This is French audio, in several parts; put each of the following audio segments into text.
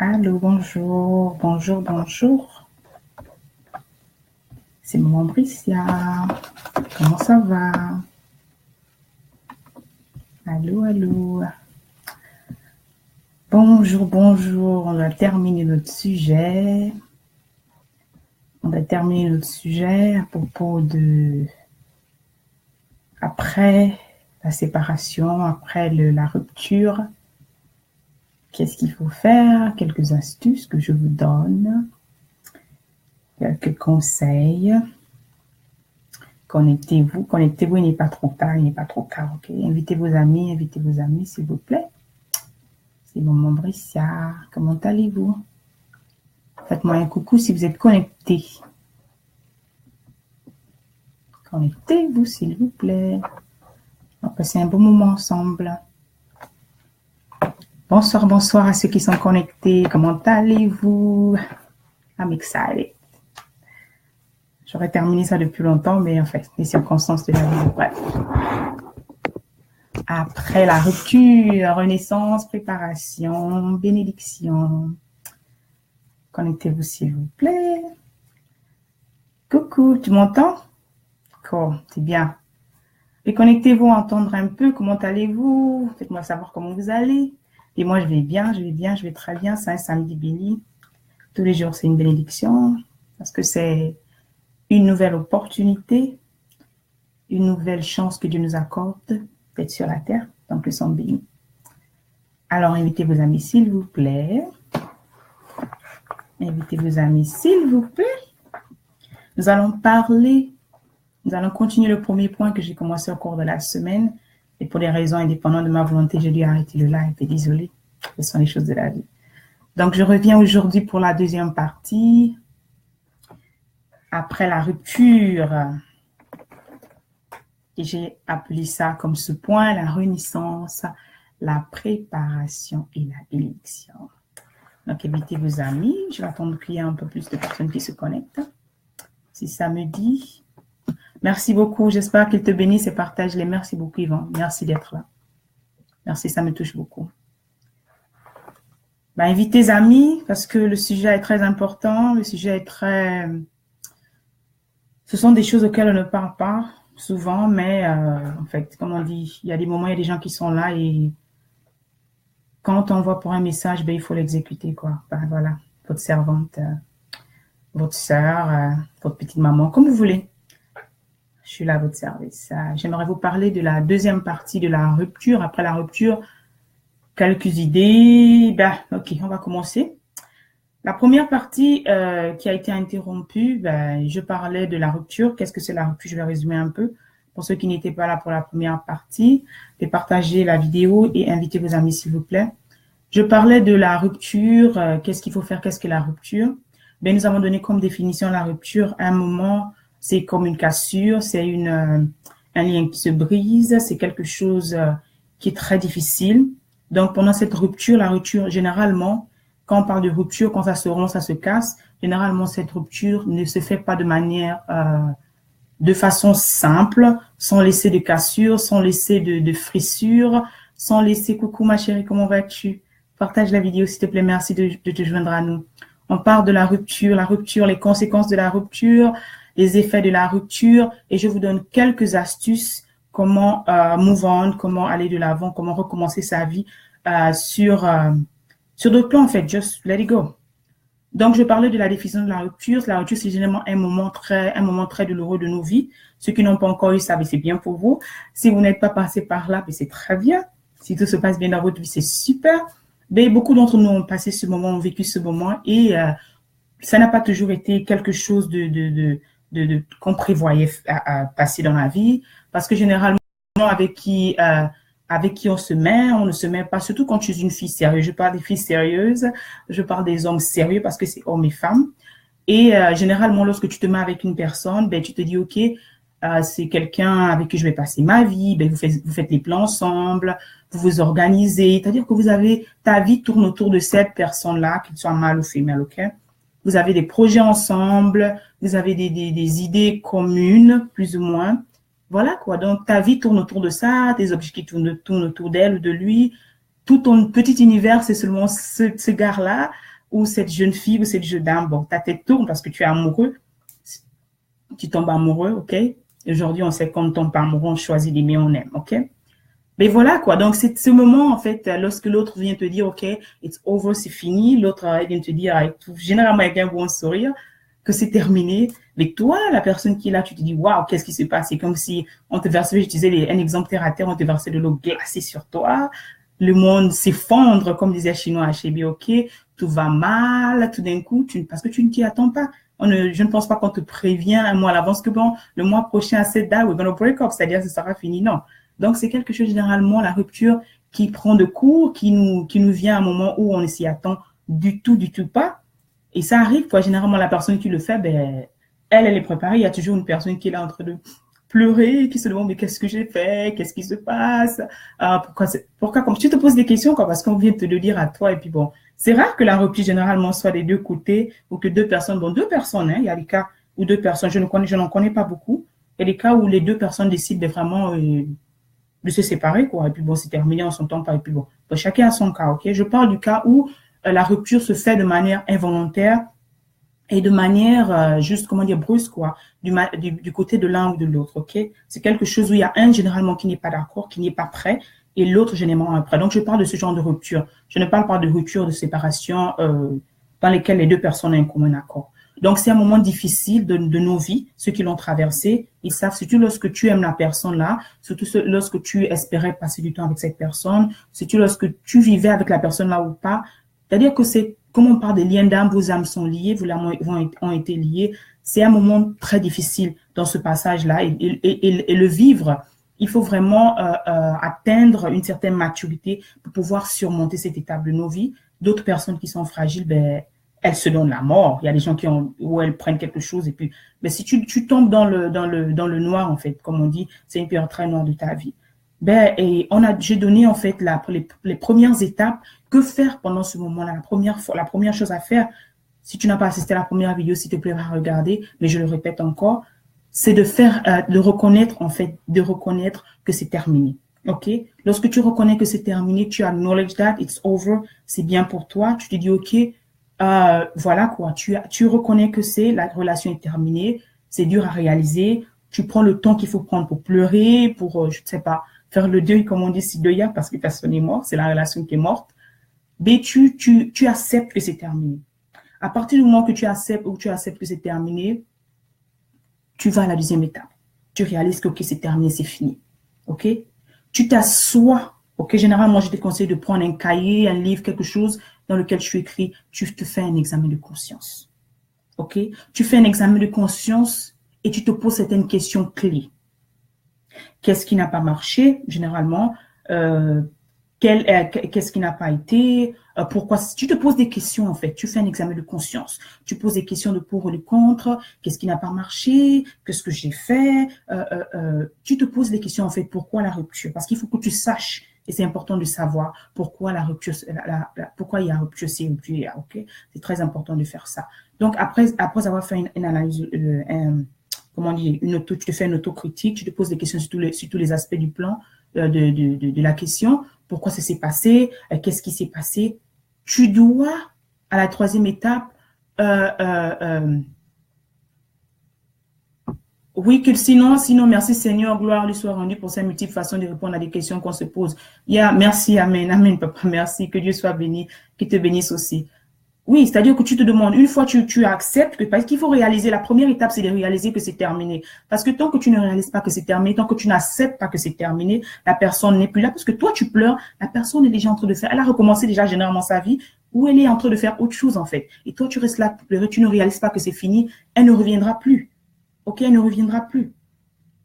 Allô, bonjour, bonjour, bonjour. C'est maman Bricia. Comment ça va? Allô, allô. Bonjour, bonjour. On va terminer notre sujet. À propos de après la séparation, après la rupture. Qu'est-ce qu'il faut faire? Quelques astuces que je vous donne. Quelques conseils. Connectez-vous, il n'est pas trop tard, ok? Invitez vos amis, s'il vous plaît. C'est maman Bricia. Comment allez-vous? Faites-moi un coucou si vous êtes connectés. Connectez-vous, s'il vous plaît. On va passer un bon moment ensemble. Bonsoir, bonsoir à ceux qui sont connectés. Comment allez-vous? I'm excited. J'aurais terminé ça depuis longtemps, mais en fait, les circonstances de la vie, bref. Après la rupture, renaissance, préparation, bénédiction. Connectez-vous, s'il vous plaît. Coucou, tu m'entends? Cool, c'est bien. Et connectez-vous, entendre un peu, comment allez-vous? Faites-moi savoir comment vous allez. Et moi, je vais bien, je vais très bien. C'est un samedi béni. Tous les jours, c'est une bénédiction parce que c'est une nouvelle opportunité, une nouvelle chance que Dieu nous accorde d'être sur la terre. Donc, nous sommes bénis. Alors, invitez vos amis, s'il vous plaît. Invitez vos amis, s'il vous plaît. Nous allons continuer le premier point que j'ai commencé au cours de la semaine. Et pour des raisons indépendantes de ma volonté, j'ai dû arrêter le live. Et désolée, ce sont les choses de la vie. Donc, je reviens aujourd'hui pour la deuxième partie. Après la rupture. Et j'ai appelé ça comme ce point, la renaissance, la préparation et la bénédiction. Donc, invitez vos amis. Je vais attendre qu'il y ait un peu plus de personnes qui se connectent. Si ça me dit. Merci beaucoup. J'espère qu'il te bénisse et partage-les. Merci beaucoup, Yvan. Merci d'être là. Merci, ça me touche beaucoup. Invitez amis parce que le sujet est très important. Le sujet est très... Ce sont des choses auxquelles on ne parle pas souvent, mais en fait, comme on dit, il y a des moments, il y a des gens qui sont là et quand on voit pour un message, il faut l'exécuter, quoi. Voilà, votre servante, votre sœur, votre petite maman, comme vous voulez. Je suis là à votre service. J'aimerais vous parler de la deuxième partie de la rupture. Après la rupture, quelques idées. Ok, on va commencer. La première partie qui a été interrompue, je parlais de la rupture. Qu'est-ce que c'est la rupture? Je vais résumer un peu. Pour ceux qui n'étaient pas là pour la première partie, de partager la vidéo et inviter vos amis, s'il vous plaît. Je parlais de la rupture. Qu'est-ce qu'il faut faire? Qu'est-ce que la rupture? Nous avons donné comme définition la rupture. À un moment, c'est comme une cassure, c'est un lien qui se brise, c'est quelque chose qui est très difficile. Donc, pendant cette rupture, la rupture, généralement, quand on parle de rupture, quand ça se rompt, ça se casse, généralement, cette rupture ne se fait pas de façon simple, sans laisser de cassure, sans laisser de frissure, sans laisser, coucou ma chérie, comment vas-tu? Partage la vidéo, s'il te plaît, merci de te joindre à nous. On parle de la rupture, les conséquences de la rupture, les effets de la rupture, et je vous donne quelques astuces, comment move on, comment aller de l'avant, comment recommencer sa vie sur d'autres plans, en fait, just let it go. Donc, je parlais de la définition de la rupture. La rupture, c'est généralement un moment très douloureux de nos vies. Ceux qui n'ont pas encore eu ça, c'est bien pour vous. Si vous n'êtes pas passé par là, c'est très bien. Si tout se passe bien dans votre vie, c'est super. Beaucoup d'entre nous ont passé ce moment, ont vécu ce moment, et ça n'a pas toujours été quelque chose qu'on prévoyait à passer dans la vie, parce que généralement, avec qui on on ne se met pas, surtout quand tu es une fille sérieuse. Je parle des filles sérieuses, je parle des hommes sérieux parce que c'est hommes et femmes. Et généralement, lorsque tu te mets avec une personne, tu te dis, OK, c'est quelqu'un avec qui je vais passer ma vie, vous faites les plans ensemble, vous vous organisez, c'est-à-dire que ta vie tourne autour de cette personne-là, qu'il soit mâle ou femelle, OK? Vous avez des projets ensemble, vous avez des idées communes, plus ou moins. Voilà quoi, donc ta vie tourne autour de ça, tes objectifs tournent autour d'elle ou de lui. Tout ton petit univers, c'est seulement ce gars-là. ou cette jeune fille ou cette jeune dame, bon, ta tête tourne parce que tu es amoureux, tu tombes amoureux, ok? Aujourd'hui, on sait qu'on ne tombe pas amoureux, on choisit d'aimer, on aime, ok? Mais voilà quoi, donc c'est ce moment en fait, lorsque l'autre vient te dire, ok, it's over, c'est fini, l'autre vient te dire, généralement avec un bon sourire, que c'est terminé. Mais toi, la personne qui est là, tu te dis, waouh, qu'est-ce qui se passe? C'est comme si on te versait, j'utilisais un exemple terre à terre, on te versait de l'eau glacée sur toi, le monde s'effondre, comme disait Chinois HB, ok, tout va mal, tout d'un coup, parce que tu ne t'y attends pas. Je ne pense pas qu'on te prévient un mois à l'avance que bon, le mois prochain à cette date, we're gonna break up, c'est-à-dire que ça sera fini. Non. Donc, c'est quelque chose, généralement, la rupture qui prend de court, qui nous vient à un moment où on ne s'y attend du tout pas. Et ça arrive, quoi. Généralement, la personne qui le fait, ben, elle est préparée. Il y a toujours une personne qui est là en train de pleurer, qui se demande, mais qu'est-ce que j'ai fait? Qu'est-ce qui se passe? Pourquoi, comme tu te poses des questions, quoi, parce qu'on vient de te le dire à toi. Et puis bon, c'est rare que la rupture, généralement, soit des deux côtés ou que deux personnes, hein. Il y a des cas où deux personnes, je n'en connais pas beaucoup. Il y a des cas où les deux personnes décident de vraiment, de se séparer, quoi. Et puis bon, c'est terminé, on s'entend pas. Et puis bon, chacun a son cas, ok? Je parle du cas où la rupture se fait de manière involontaire et de manière juste, comment dire, brusque, quoi, du côté de l'un ou de l'autre, ok? C'est quelque chose où il y a un généralement qui n'est pas d'accord, qui n'est pas prêt, et l'autre généralement prêt. Donc je parle de ce genre de rupture. Je ne parle pas de rupture, de séparation dans lesquelles les deux personnes ont un commun accord. Donc, c'est un moment difficile de nos vies, ceux qui l'ont traversé, ils savent, surtout lorsque tu aimes la personne là, surtout lorsque tu espérais passer du temps avec cette personne, surtout lorsque tu vivais avec la personne là ou pas. C'est-à-dire que c'est, comme on parle des liens d'âme, vos âmes sont liées, vos âmes ont été liées. C'est un moment très difficile dans ce passage-là et le vivre. Il faut vraiment atteindre une certaine maturité pour pouvoir surmonter cette étape de nos vies. D'autres personnes qui sont fragiles, ben, elles se donnent la mort. Il y a des gens où elles prennent quelque chose et puis, mais si tu tombes dans le noir, en fait, comme on dit, c'est une période très noire de ta vie. Ben, et j'ai donné, en fait, les premières étapes. Que faire pendant ce moment-là? La première chose à faire, si tu n'as pas assisté à la première vidéo, s'il te plaît, va regarder, mais je le répète encore, c'est de reconnaître, en fait, que c'est terminé. OK? Lorsque tu reconnais que c'est terminé, tu acknowledge that it's over, c'est bien pour toi, tu te dis, OK, voilà quoi, tu reconnais que la relation est terminée, c'est dur à réaliser, tu prends le temps qu'il faut prendre pour pleurer, pour, je ne sais pas, faire le deuil, comme on dit, si deuil, parce que personne n'est mort, c'est la relation qui est morte, mais tu acceptes que c'est terminé. À partir du moment que tu acceptes que c'est terminé, tu vas à la deuxième étape. Tu réalises que, OK, c'est terminé, c'est fini. OK? Tu t'assois. OK? Généralement, je te conseille de prendre un cahier, un livre, quelque chose dans lequel tu écris. Tu te fais un examen de conscience. OK? Tu fais un examen de conscience et tu te poses certaines questions clés. Qu'est-ce qui n'a pas marché, généralement? Qu'est-ce qui n'a pas été, pourquoi, tu te poses des questions en fait, tu fais un examen de conscience, tu poses des questions de pour et de contre, qu'est-ce qui n'a pas marché, qu'est-ce que j'ai fait, tu te poses des questions en fait, pourquoi la rupture, parce qu'il faut que tu saches, et c'est important de savoir pourquoi la rupture, pourquoi il y a rupture, c'est rupture, ok, c'est très important de faire ça. Donc après avoir fait une analyse, comment dire, tu te fais une autocritique, tu te poses des questions sur tous les aspects du plan, de la question, pourquoi ça s'est passé, qu'est-ce qui s'est passé. Tu dois, à la troisième étape, oui, que sinon, merci Seigneur, gloire lui soit rendue pour sa multiple façon de répondre à des questions qu'on se pose. Merci, amen, papa, merci, que Dieu soit béni, qu'il te bénisse aussi. Oui, c'est-à-dire que tu te demandes, une fois tu acceptes que, parce qu'il faut réaliser, la première étape, c'est de réaliser que c'est terminé. Parce que tant que tu ne réalises pas que c'est terminé, tant que tu n'acceptes pas que c'est terminé, la personne n'est plus là, parce que toi, tu pleures, la personne est déjà en train de faire, elle a recommencé déjà généralement sa vie, ou elle est en train de faire autre chose, en fait. Et toi, tu restes là pour pleurer, tu ne réalises pas que c'est fini, elle ne reviendra plus. OK, elle ne reviendra plus.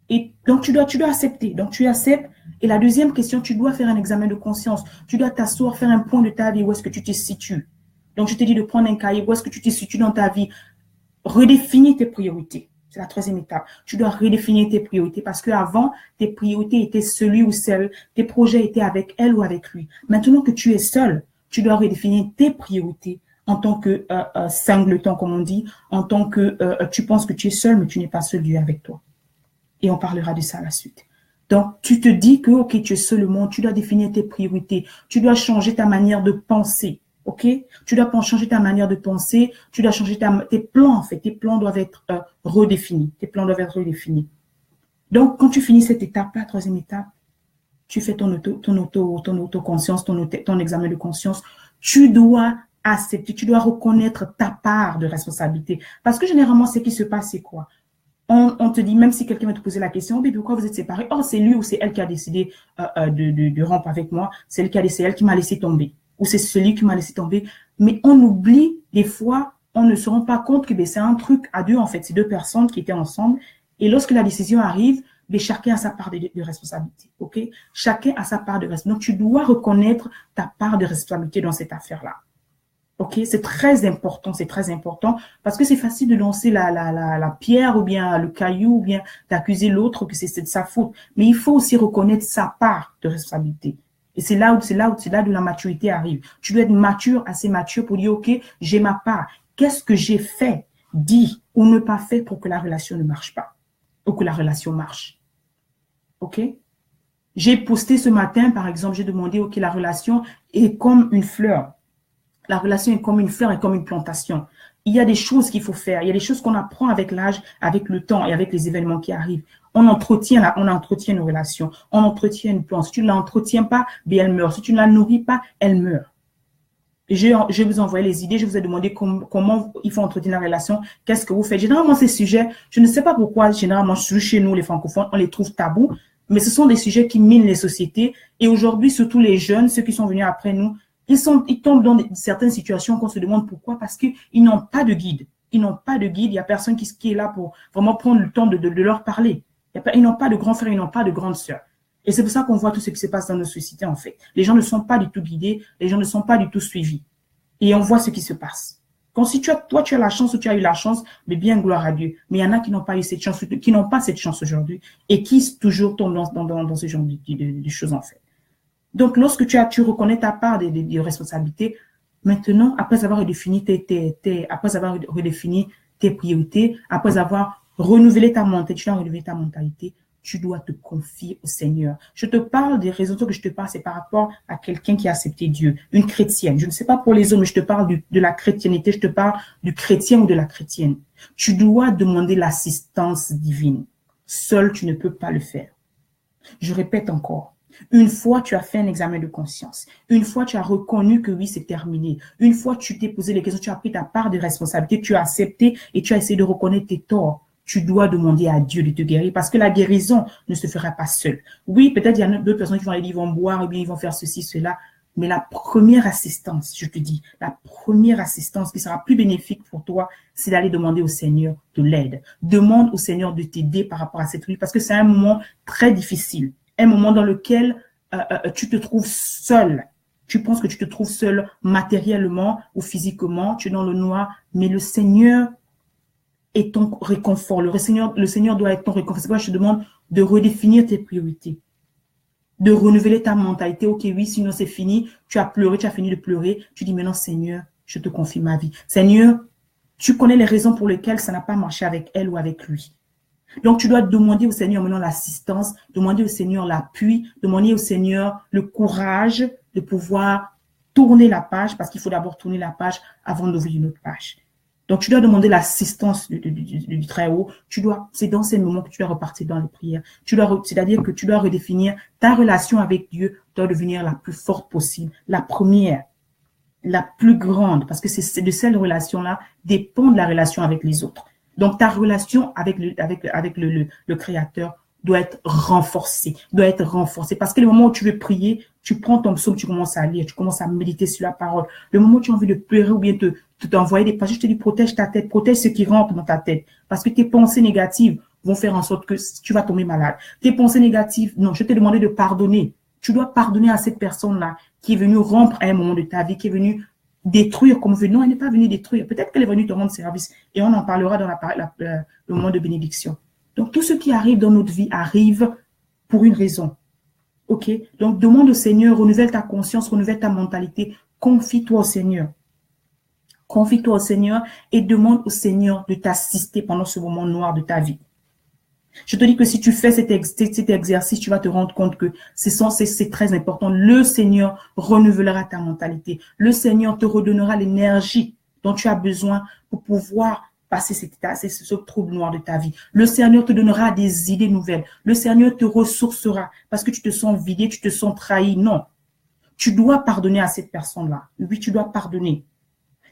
Et donc, tu dois accepter. Donc, tu acceptes. Et la deuxième question, tu dois faire un examen de conscience. Tu dois t'asseoir, faire un point de ta vie, où est-ce que tu te situes. Donc, je te dis de prendre un cahier, où est-ce que tu te situes dans ta vie. Redéfinis tes priorités. C'est la troisième étape. Tu dois redéfinir tes priorités parce qu'avant, tes priorités étaient celui ou celle, tes projets étaient avec elle ou avec lui. Maintenant que tu es seul, tu dois redéfinir tes priorités en tant que singleton, comme on dit, en tant que tu penses que tu es seul, mais tu n'es pas seul, Dieu est avec toi. Et on parlera de ça à la suite. Donc, tu te dis que, OK, tu es seul au monde, tu dois définir tes priorités, tu dois changer ta manière de penser. OK? Tu dois changer ta manière de penser, tu dois changer tes plans, en fait. Tes plans doivent être redéfinis. Tes plans doivent être redéfinis. Donc, quand tu finis cette étape-là, troisième étape, tu fais ton autoconscience, ton examen de conscience. Tu dois accepter, tu dois reconnaître ta part de responsabilité. Parce que généralement, ce qui se passe, c'est quoi? On te dit, même si quelqu'un va te poser la question, mais pourquoi vous êtes séparés? Oh, c'est lui ou c'est elle qui a décidé de rompre avec moi. C'est elle qui a décidé, elle qui m'a laissé tomber. Ou c'est celui qui m'a laissé tomber. Mais on oublie, des fois, on ne se rend pas compte que c'est un truc à deux, en fait. C'est deux personnes qui étaient ensemble. Et lorsque la décision arrive, chacun a sa part de responsabilité. OK? Chacun a sa part de responsabilité. Donc, tu dois reconnaître ta part de responsabilité dans cette affaire-là. OK? C'est très important parce que c'est facile de lancer la pierre ou bien le caillou ou bien d'accuser l'autre que c'est de sa faute. Mais il faut aussi reconnaître sa part de responsabilité. Et c'est là où la maturité arrive. Tu dois être mature, assez mature pour dire, OK, j'ai ma part. Qu'est-ce que j'ai fait, dit ou ne pas fait pour que la relation ne marche pas ou que la relation marche? OK? J'ai posté ce matin, par exemple, j'ai demandé, OK, la relation est comme une fleur. La relation est comme une fleur et comme une plantation. Il y a des choses qu'il faut faire. Il y a des choses qu'on apprend avec l'âge, avec le temps et avec les événements qui arrivent. On entretient une relation. On entretient une plante. Si tu ne l'entretiens pas, elle meurt. Si tu ne la nourris pas, elle meurt. Et je vous envoie les idées. Je vous ai demandé comment il faut entretenir la relation. Qu'est-ce que vous faites? Généralement, ces sujets, je ne sais pas pourquoi, généralement, chez nous, les francophones, on les trouve tabous. Mais ce sont des sujets qui minent les sociétés. Et aujourd'hui, surtout les jeunes, ceux qui sont venus après nous, ils tombent dans certaines situations qu'on se demande pourquoi, parce qu'ils n'ont pas de guide. Ils n'ont pas de guide. Il n'y a personne qui est là pour vraiment prendre le temps de leur parler. Ils n'ont pas de grands frères, ils n'ont pas de grandes sœurs. Et c'est pour ça qu'on voit tout ce qui se passe dans nos sociétés, en fait. Les gens ne sont pas du tout guidés, les gens ne sont pas du tout suivis. Et on voit ce qui se passe. Quand si toi, tu as la chance ou tu as eu la chance, mais bien gloire à Dieu. Mais il y en a qui n'ont pas eu cette chance, qui n'ont pas cette chance aujourd'hui et qui toujours tombent dans ce genre de choses, en fait. Donc, lorsque tu reconnais ta part de responsabilité, maintenant, après avoir redéfini tes priorités, après avoir renouvelé ta mentalité, tu dois te confier au Seigneur. Je te parle des raisons que je te parle, c'est par rapport à quelqu'un qui a accepté Dieu, une chrétienne. Je ne sais pas pour les hommes, mais je te parle de la chrétiennité, je te parle du chrétien ou de la chrétienne. Tu dois demander l'assistance divine. Seul, tu ne peux pas le faire. Je répète encore. Une fois, tu as fait un examen de conscience. Une fois, tu as reconnu que oui, c'est terminé. Une fois, tu t'es posé les questions, tu as pris ta part de responsabilité, tu as accepté et tu as essayé de reconnaître tes torts. Tu dois demander à Dieu de te guérir parce que la guérison ne se fera pas seule. Oui, peut-être il y a d'autres personnes qui vont aller, ils vont boire ou bien ils vont faire ceci, cela. Mais la première assistance, je te dis, la première assistance qui sera plus bénéfique pour toi, c'est d'aller demander au Seigneur de l'aide. Demande au Seigneur de t'aider par rapport à cette vie parce que c'est un moment très difficile. Un moment dans lequel tu te trouves seul. Tu penses que tu te trouves seul matériellement ou physiquement, tu es dans le noir, mais le Seigneur est ton réconfort. Le Seigneur doit être ton réconfort. C'est pourquoi je te demande de redéfinir tes priorités, de renouveler ta mentalité. Ok, oui, sinon c'est fini. Tu as pleuré, tu as fini de pleurer. Tu dis maintenant, Seigneur, je te confie ma vie. Seigneur, tu connais les raisons pour lesquelles ça n'a pas marché avec elle ou avec lui. Donc, tu dois demander au Seigneur maintenant l'assistance, demander au Seigneur l'appui, demander au Seigneur le courage de pouvoir tourner la page, parce qu'il faut d'abord tourner la page avant d'ouvrir une autre page. Donc, tu dois demander l'assistance du Très-Haut. C'est dans ces moments que tu dois repartir dans les prières. C'est-à-dire que tu dois redéfinir ta relation avec Dieu, doit devenir la plus forte possible, la première, la plus grande, parce que c'est de cette relation-là dépend de la relation avec les autres. Donc, ta relation avec le Créateur doit être renforcée, Parce que le moment où tu veux prier, tu prends ton psaume, tu commences à lire, tu commences à méditer sur la parole. Le moment où tu as envie de pleurer ou bien t'envoyer des passages, je te dis, protège ta tête, protège ce qui rentre dans ta tête. Parce que tes pensées négatives vont faire en sorte que tu vas tomber malade. Tes pensées négatives, non, je t'ai demandé de pardonner. Tu dois pardonner à cette personne-là qui est venue rompre à un moment de ta vie, qui est venue détruire comme venue. Non, elle n'est pas venue détruire. Peut-être qu'elle est venue te rendre service. Et on en parlera dans le moment de bénédiction. Donc, tout ce qui arrive dans notre vie arrive pour une raison. OK? Donc, demande au Seigneur, renouvelle ta conscience, renouvelle ta mentalité. Confie-toi au Seigneur. Confie-toi au Seigneur et demande au Seigneur de t'assister pendant ce moment noir de ta vie. Je te dis que si tu fais cet exercice, tu vas te rendre compte que c'est très important. Le Seigneur renouvellera ta mentalité. Le Seigneur te redonnera l'énergie dont tu as besoin pour pouvoir passer ce trouble noir de ta vie. Le Seigneur te donnera des idées nouvelles. Le Seigneur te ressourcera parce que tu te sens vidé, tu te sens trahi. Non, tu dois pardonner à cette personne-là. Oui, tu dois pardonner.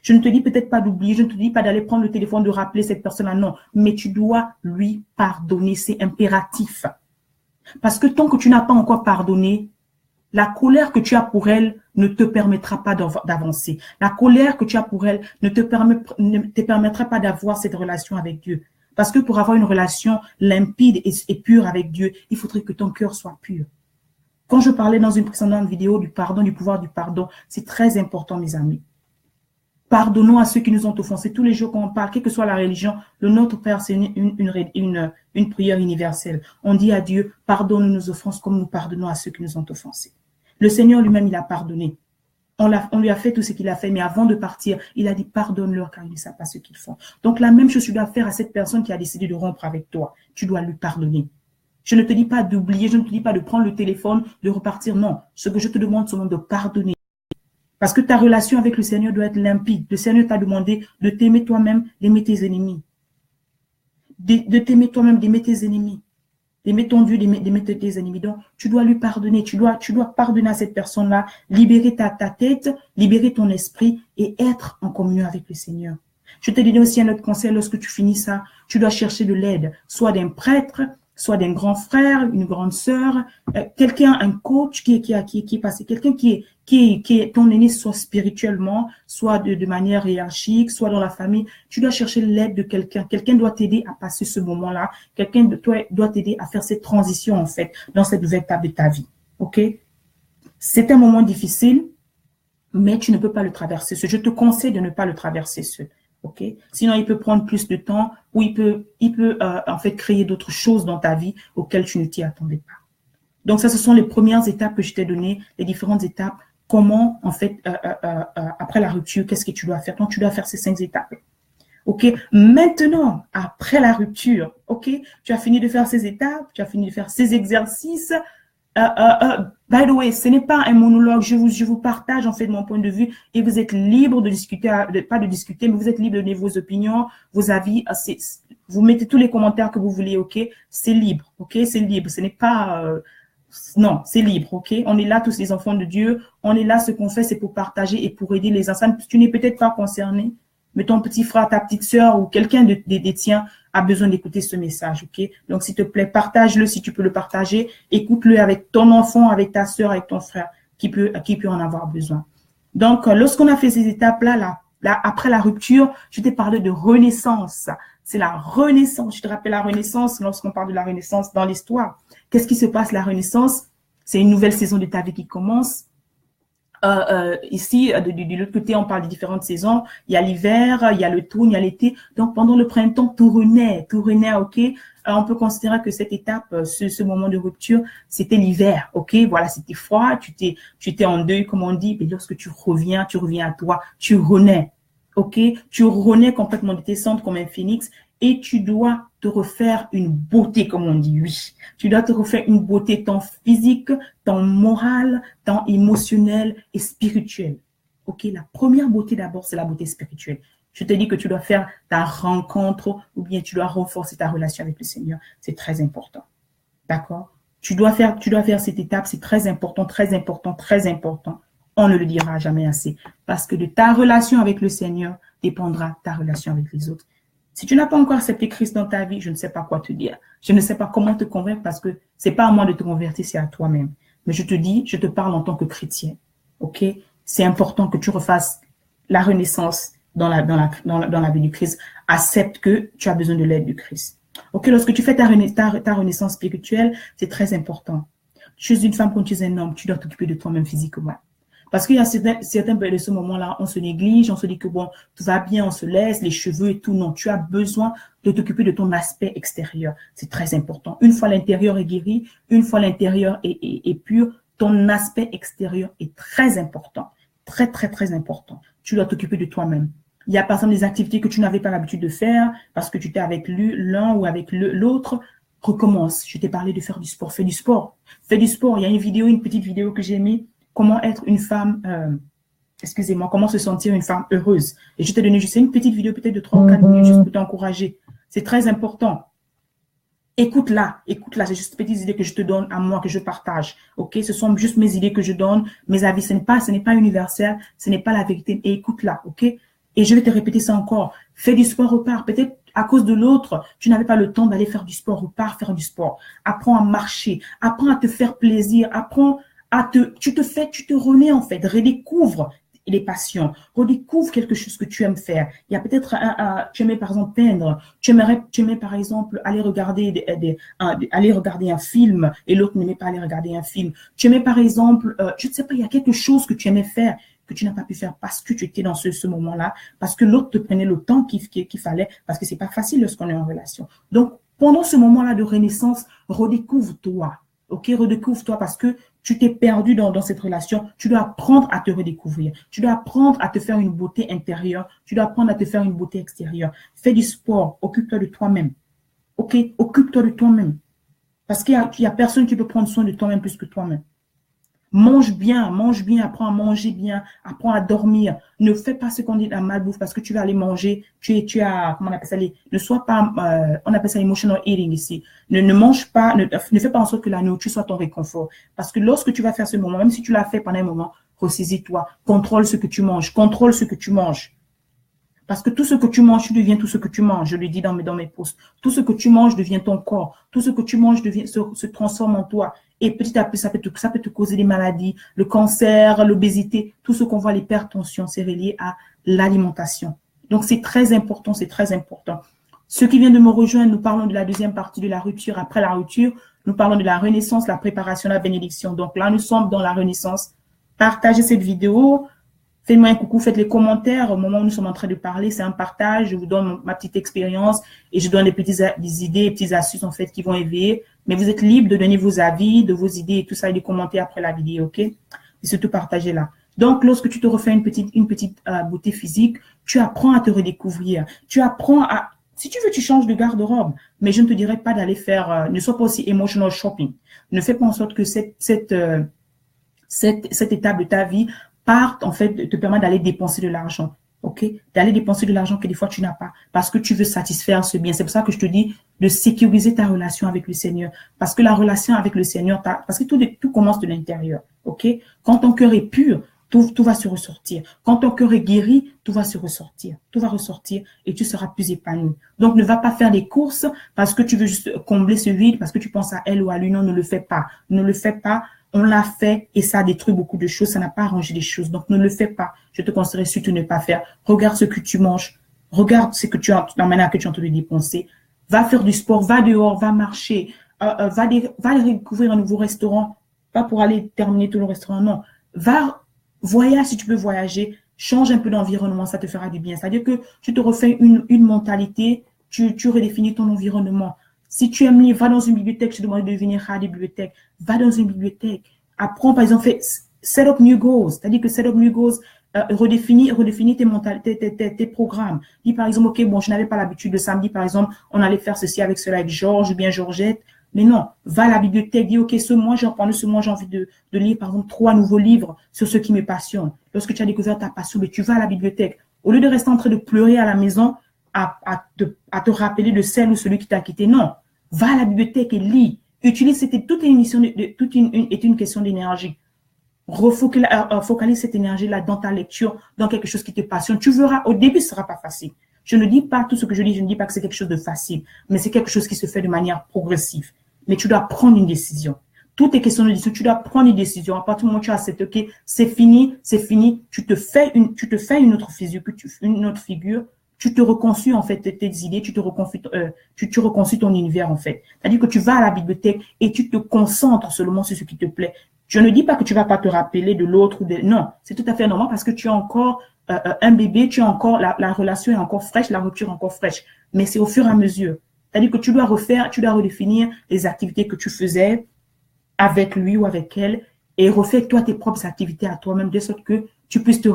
Je ne te dis peut-être pas d'oublier, je ne te dis pas d'aller prendre le téléphone, de rappeler cette personne-là, non. Mais tu dois lui pardonner, c'est impératif. Parce que tant que tu n'as pas encore pardonné, la colère que tu as pour elle ne te permettra pas d'avancer. La colère que tu as pour elle ne te permettra pas d'avoir cette relation avec Dieu. Parce que pour avoir une relation limpide et pure avec Dieu, il faudrait que ton cœur soit pur. Quand je parlais dans une précédente vidéo du pardon, du pouvoir du pardon, c'est très important, mes amis. Pardonnons à ceux qui nous ont offensés. Tous les jours qu'on parle, quelle que soit la religion, le Notre Père, c'est une prière universelle. On dit à Dieu, pardonne nos offenses comme nous pardonnons à ceux qui nous ont offensés. Le Seigneur lui-même, il a pardonné. On lui a fait tout ce qu'il a fait, mais avant de partir, il a dit, pardonne-leur car ils ne savent pas ce qu'ils font. Donc la même chose tu dois faire à cette personne qui a décidé de rompre avec toi. Tu dois lui pardonner. Je ne te dis pas d'oublier, je ne te dis pas de prendre le téléphone, de repartir. Non, ce que je te demande, c'est de pardonner. Parce que ta relation avec le Seigneur doit être limpide. Le Seigneur t'a demandé de t'aimer toi-même, d'aimer tes ennemis. De t'aimer toi-même, d'aimer tes ennemis. D'aimer ton Dieu, d'aimer tes ennemis. Donc, tu dois lui pardonner. Tu dois pardonner à cette personne-là, libérer ta tête, libérer ton esprit et être en communion avec le Seigneur. Je te dis aussi un autre conseil, lorsque tu finis ça, tu dois chercher de l'aide, soit d'un prêtre, soit d'un grand frère, une grande sœur, quelqu'un, un coach qui est passé, quelqu'un qui est ton aîné, soit spirituellement, soit de manière hiérarchique, soit dans la famille. Tu dois chercher l'aide de quelqu'un. Quelqu'un doit t'aider à passer ce moment-là. Quelqu'un de toi doit t'aider à faire cette transition, en fait, dans cette nouvelle étape de ta vie. OK? C'est un moment difficile, mais tu ne peux pas le traverser seul. Je te conseille de ne pas le traverser seul. OK? Sinon, il peut prendre plus de temps ou il peut en fait créer d'autres choses dans ta vie auxquelles tu ne t'y attendais pas. Donc, ça, ce sont les premières étapes que je t'ai données, les différentes étapes. Comment, en fait, après la rupture, qu'est-ce que tu dois faire? Donc, tu dois faire ces 5 étapes. OK? Maintenant, après la rupture, OK? Tu as fini de faire ces étapes, tu as fini de faire ces exercices. By the way, ce n'est pas un monologue, je vous partage en fait mon point de vue et vous êtes libre de discuter, pas de discuter, mais vous êtes libre de donner vos opinions, vos avis, vous mettez tous les commentaires que vous voulez, ok? C'est libre, ok? C'est libre, ce n'est pas, non, c'est libre, ok? On est là tous les enfants de Dieu, on est là, ce qu'on fait c'est pour partager et pour aider les enfants. Tu n'es peut-être pas concerné, mais ton petit frère, ta petite sœur ou quelqu'un des tiens a besoin d'écouter ce message, ok? Donc, s'il te plaît, partage-le si tu peux le partager. Écoute-le avec ton enfant, avec ta sœur, avec ton frère qui peut en avoir besoin. Donc, lorsqu'on a fait ces étapes-là, après la rupture, je t'ai parlé de renaissance. C'est la renaissance. Je te rappelle la renaissance lorsqu'on parle de la renaissance dans l'histoire. Qu'est-ce qui se passe, la renaissance? C'est une nouvelle saison de ta vie qui commence. Ici, de l'autre côté, on parle des différentes saisons. Il y a l'hiver, il y a l'automne, il y a l'été. Donc, pendant le printemps, tout renaît, ok? On peut considérer que cette étape, ce moment de rupture, c'était l'hiver, ok? Voilà, c'était froid, tu étais en deuil, comme on dit, mais lorsque tu reviens à toi, tu renais, ok? Tu renais complètement de tes cendres comme un phénix et tu dois te refaire une beauté, comme on dit, oui. Tu dois te refaire une beauté tant physique, tant morale, tant émotionnelle et spirituelle. Ok, la première beauté d'abord, c'est la beauté spirituelle. Je te dis que tu dois faire ta rencontre ou bien tu dois renforcer ta relation avec le Seigneur. C'est très important. D'accord? Tu dois faire cette étape, c'est très important, très important, très important. On ne le dira jamais assez. Parce que de ta relation avec le Seigneur dépendra ta relation avec les autres. Si tu n'as pas encore accepté Christ dans ta vie, je ne sais pas quoi te dire. Je ne sais pas comment te convaincre parce que c'est pas à moi de te convertir, c'est à toi-même. Mais je te dis, je te parle en tant que chrétien. OK? C'est important que tu refasses la renaissance dans la vie du Christ. Accepte que tu as besoin de l'aide du Christ. OK? Lorsque tu fais ta renaissance spirituelle, c'est très important. Tu es une femme quand tu es un homme, tu dois t'occuper de toi-même physiquement. Parce qu'il y a certains de ce moment-là, on se néglige, on se dit que bon, tout va bien, on se laisse, les cheveux et tout. Non, tu as besoin de t'occuper de ton aspect extérieur. C'est très important. Une fois l'intérieur est guéri, une fois l'intérieur est pur, ton aspect extérieur est très important. Très, très, très important. Tu dois t'occuper de toi-même. Il y a par exemple des activités que tu n'avais pas l'habitude de faire parce que tu étais avec l'un ou avec l'autre. recommence. Je t'ai parlé de faire du sport. Fais du sport. Fais du sport. Il y a une petite vidéo que j'ai mis. Comment être une femme, excusez-moi, comment se sentir une femme heureuse. Et je t'ai donné juste une petite vidéo peut-être de 3 ou 4 minutes juste pour t'encourager. C'est très important. Écoute-la, c'est juste des petites idées que je te donne à moi, que je partage. Ok, ce sont juste mes idées que je donne, mes avis. Ce n'est pas universel, ce n'est pas la vérité. Et écoute-la, ok. Et je vais te répéter ça encore. Fais du sport, repars. Peut-être à cause de l'autre, tu n'avais pas le temps d'aller faire du sport, repars faire du sport. Apprends à marcher, apprends à te faire plaisir, apprends à tu te remets en fait, redécouvre les passions, redécouvre quelque chose que tu aimes faire. Il y a peut-être tu aimais par exemple peindre, tu aimais par exemple aller regarder aller regarder un film et l'autre n'aimait pas aller regarder un film. Tu aimais par exemple, je ne sais pas, il y a quelque chose que tu aimais faire que tu n'as pas pu faire parce que tu étais dans ce moment-là, parce que l'autre te prenait le temps qu'il fallait, parce que c'est pas facile lorsqu'on est en relation. Donc, pendant ce moment-là de renaissance, redécouvre-toi. Ok, redécouvre-toi parce que tu t'es perdu dans cette relation. Tu dois apprendre à te redécouvrir. Tu dois apprendre à te faire une beauté intérieure. Tu dois apprendre à te faire une beauté extérieure. Fais du sport. Occupe-toi de toi-même. Ok, occupe-toi de toi-même. Parce qu'il y a personne qui peut prendre soin de toi-même plus que toi-même. Mange bien, apprends à manger bien, apprends à dormir. Ne fais pas ce qu'on dit la malbouffe parce que tu vas aller manger. Tu as, comment on appelle ça, ne sois pas, on appelle ça emotional eating ici. Ne mange pas, ne fais pas en sorte que la nourriture soit ton réconfort. Parce que lorsque tu vas faire ce moment, même si tu l'as fait pendant un moment, ressaisis-toi, contrôle ce que tu manges, contrôle ce que tu manges. Parce que tout ce que tu manges, tu deviens tout ce que tu manges. Je le dis dans mes posts. Tout ce que tu manges devient ton corps. Tout ce que tu manges se transforme en toi. Et petit à petit, ça peut te causer des maladies, le cancer, l'obésité, tout ce qu'on voit, l'hypertension, c'est relié à l'alimentation. Donc, c'est très important, c'est très important. Ceux qui viennent de me rejoindre, nous parlons de la deuxième partie de la rupture. Après la rupture, nous parlons de la renaissance, la préparation, la bénédiction. Donc là, nous sommes dans la renaissance. Partagez cette vidéo. Faites-moi un coucou, faites les commentaires au moment où nous sommes en train de parler. C'est un partage. Je vous donne ma petite expérience et je donne des idées, des petites astuces en fait qui vont éveiller. Mais vous êtes libre de donner vos avis, de vos idées et tout ça et de commenter après la vidéo, ok? Et surtout partagez-la. Donc, lorsque tu te refais une petite beauté physique, tu apprends à te redécouvrir. Tu apprends à, si tu veux, tu changes de garde-robe. Mais je ne te dirais pas d'aller faire, ne sois pas aussi emotional shopping. Ne fais pas en sorte que cette étape de ta vie parte, en fait, te permet d'aller dépenser de l'argent. OK? D'aller dépenser de l'argent que des fois tu n'as pas parce que tu veux satisfaire ce bien. C'est pour ça que je te dis de sécuriser ta relation avec le Seigneur. Parce que la relation avec le Seigneur, parce que tout commence de l'intérieur. OK? Quand ton cœur est pur, tout va se ressortir. Quand ton cœur est guéri, tout va se ressortir. Tout va ressortir et tu seras plus épanoui. Donc, ne va pas faire des courses parce que tu veux juste combler ce vide, parce que tu penses à elle ou à lui. Non, ne le fais pas. Ne le fais pas. On l'a fait et ça a détruit beaucoup de choses. Ça n'a pas arrangé les choses. Donc, ne le fais pas. Je te conseillerais surtout de ne pas faire. Regarde ce que tu manges. Regarde ce que la manière que tu es en train de dépenser. Va faire du sport. Va dehors. Va marcher. Va découvrir un nouveau restaurant. Pas pour aller terminer tout le restaurant. Non. Va voyage si tu peux voyager. Change un peu d'environnement. Ça te fera du bien. C'est-à-dire que tu te refais une mentalité. Tu redéfinis ton environnement. Si tu aimes lire, va dans une bibliothèque, je te demande de venir à des bibliothèques, va dans une bibliothèque, apprends par exemple, set up new goals, c'est-à-dire que set up new goals, redéfinis tes mentalités, tes programmes. Dis par exemple, ok, bon, je n'avais pas l'habitude le samedi, par exemple, on allait faire ceci avec cela avec Georges ou bien Georgette, mais non, va à la bibliothèque, dis ok, ce mois j'ai envie de lire par exemple 3 nouveaux livres sur ce qui me passionne. Lorsque tu as découvert ta passion, mais tu vas à la bibliothèque. Au lieu de rester en train de pleurer à la maison, à te rappeler de celle ou celui qui t'a quitté. Non, va à la bibliothèque et lis. Utilise, toute une question d'énergie. Focalise cette énergie-là dans ta lecture, dans quelque chose qui te passionne. Tu verras, au début, ce sera pas facile. Je ne dis pas tout ce que je dis, je ne dis pas que c'est quelque chose de facile, mais c'est quelque chose qui se fait de manière progressive. Mais tu dois prendre une décision. Tout est question de décision. Tu dois prendre une décision. À partir du moment où tu as cette, ok, c'est fini. Tu te fais une autre figure. Tu te reconstruis en fait tes idées, tu reconstruis ton univers en fait. C'est-à-dire que tu vas à la bibliothèque et tu te concentres seulement sur ce qui te plaît. Je ne dis pas que tu vas pas te rappeler de l'autre non, c'est tout à fait normal parce que tu es encore un bébé, tu es encore la relation est encore fraîche, la rupture est encore fraîche. Mais c'est au fur et à mesure. C'est-à-dire que tu dois redéfinir les activités que tu faisais avec lui ou avec elle et refais toi tes propres activités à toi-même de sorte que tu puisses te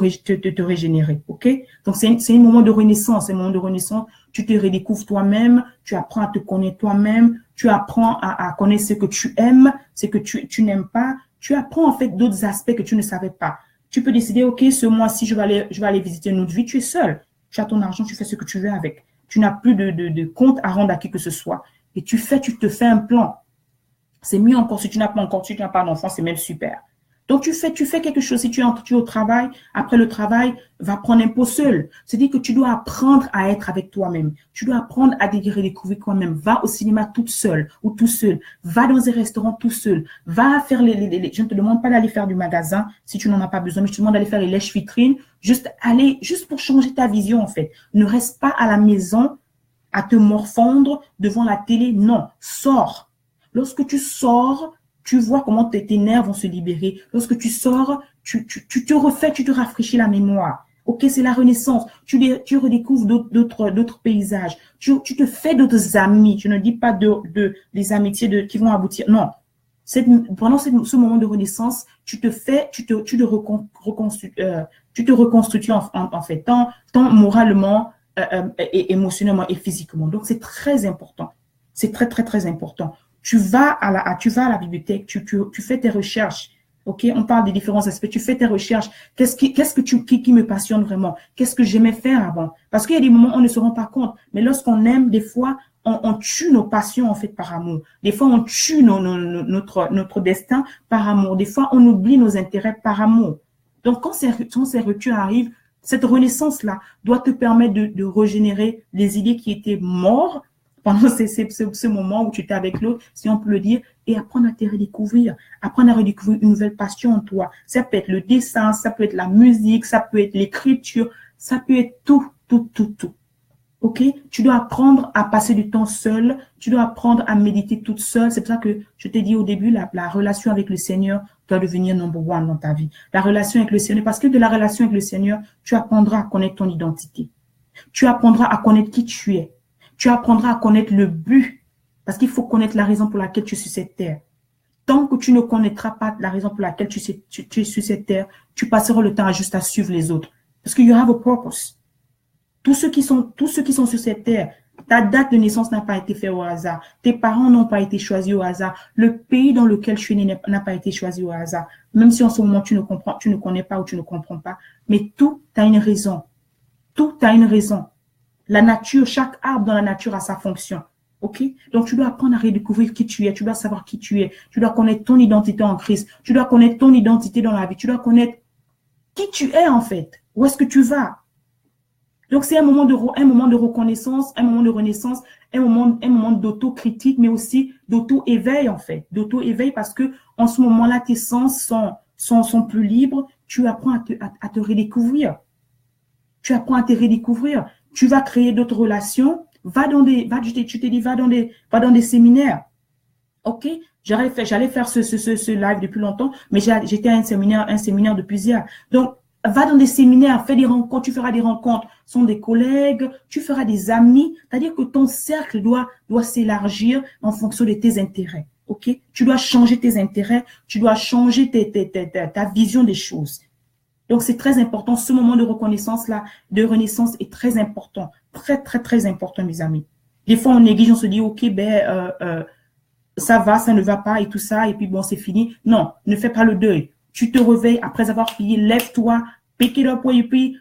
régénérer. OK? Donc, c'est un moment de renaissance. C'est un moment de renaissance. Tu te redécouvres toi-même. Tu apprends à te connaître toi-même. Tu apprends à connaître ce que tu aimes, ce que tu n'aimes pas. Tu apprends, en fait, d'autres aspects que tu ne savais pas. Tu peux décider, OK, ce mois-ci, je vais aller visiter une autre vie. Tu es seul. Tu as ton argent, tu fais ce que tu veux avec. Tu n'as plus de compte à rendre à qui que ce soit. Et tu te fais un plan. C'est mieux encore si tu n'as pas d'enfant, c'est même super. Donc, tu fais quelque chose. Si tu es au travail, après le travail, va prendre un pot seul. C'est-à-dire que tu dois apprendre à être avec toi-même. Tu dois apprendre à redécouvrir toi-même. Va au cinéma toute seule ou tout seul. Va dans un restaurant tout seul. Va faire je ne te demande pas d'aller faire du magasin si tu n'en as pas besoin, mais je te demande d'aller faire les lèches-vitrines. Juste pour changer ta vision, en fait. Ne reste pas à la maison à te morfondre devant la télé. Non, sors. Lorsque tu sors, tu vois comment tes nerfs vont se libérer. Lorsque tu sors, tu te rafraîchis la mémoire. OK, c'est la renaissance. Tu redécouvres d'autres paysages. Tu te fais d'autres amis. Je ne dis pas des amitiés qui vont aboutir. Non. Pendant ce moment de renaissance, tu te reconstruis en fait, tant moralement, et émotionnellement et physiquement. Donc, c'est très important. C'est très, très, très important. Tu vas à la bibliothèque, tu fais tes recherches. OK? On parle des différents aspects. Tu fais tes recherches. Qu'est-ce qui me passionne vraiment? Qu'est-ce que j'aimais faire avant? Parce qu'il y a des moments où on ne se rend pas compte. Mais lorsqu'on aime, des fois, on tue nos passions, en fait, par amour. Des fois, on tue notre destin par amour. Des fois, on oublie nos intérêts par amour. Donc, quand ces ruptures arrivent, cette renaissance-là doit te permettre de régénérer les idées qui étaient mortes pendant ce moment où tu étais avec l'autre, si on peut le dire, et apprendre à te redécouvrir, apprendre à redécouvrir une nouvelle passion en toi. Ça peut être le dessin, ça peut être la musique, ça peut être l'écriture, ça peut être tout, tout, tout, tout. OK? Tu dois apprendre à passer du temps seul, tu dois apprendre à méditer toute seule. C'est pour ça que je t'ai dit au début, la relation avec le Seigneur doit devenir number one dans ta vie. La relation avec le Seigneur, parce que de la relation avec le Seigneur, tu apprendras à connaître ton identité. Tu apprendras à connaître qui tu es. Tu apprendras à connaître le but, parce qu'il faut connaître la raison pour laquelle tu es sur cette terre. Tant que tu ne connaîtras pas la raison pour laquelle tu es sur cette terre, tu passeras le temps juste à suivre les autres. Parce que you have a purpose. Tous ceux qui sont sur cette terre, ta date de naissance n'a pas été faite au hasard. Tes parents n'ont pas été choisis au hasard. Le pays dans lequel tu es né n'a pas été choisi au hasard. Même si en ce moment tu ne connais pas ou tu ne comprends pas. Mais tout a une raison. Tout a une raison. La nature, chaque arbre dans la nature a sa fonction. OK? Donc, tu dois apprendre à redécouvrir qui tu es. Tu dois savoir qui tu es. Tu dois connaître ton identité en Christ. Tu dois connaître ton identité dans la vie. Tu dois connaître qui tu es, en fait. Où est-ce que tu vas? Donc, c'est un moment de reconnaissance, un moment de renaissance, un moment d'autocritique, mais aussi d'auto-éveil, en fait. D'auto-éveil parce que, en ce moment-là, tes sens sont plus libres. Tu apprends à te redécouvrir. Tu apprends à te redécouvrir. Tu vas créer d'autres relations. Va dans des séminaires. OK? J'allais faire ce live depuis longtemps, mais j'étais à un séminaire de plusieurs. Donc, va dans des séminaires, fais des rencontres, tu feras des rencontres, sont des collègues, tu feras des amis. C'est-à-dire que ton cercle doit s'élargir en fonction de tes intérêts. OK? Tu dois changer tes intérêts, tu dois changer ta vision des choses. Donc, c'est très important. Ce moment de reconnaissance-là, de renaissance est très important. Très, très, très important, mes amis. Des fois, on néglige, on se dit, OK, ça va, ça ne va pas et tout ça. Et puis, bon, c'est fini. Non, ne fais pas le deuil. Tu te réveilles après avoir prié. Lève-toi. Pick it up where you pray.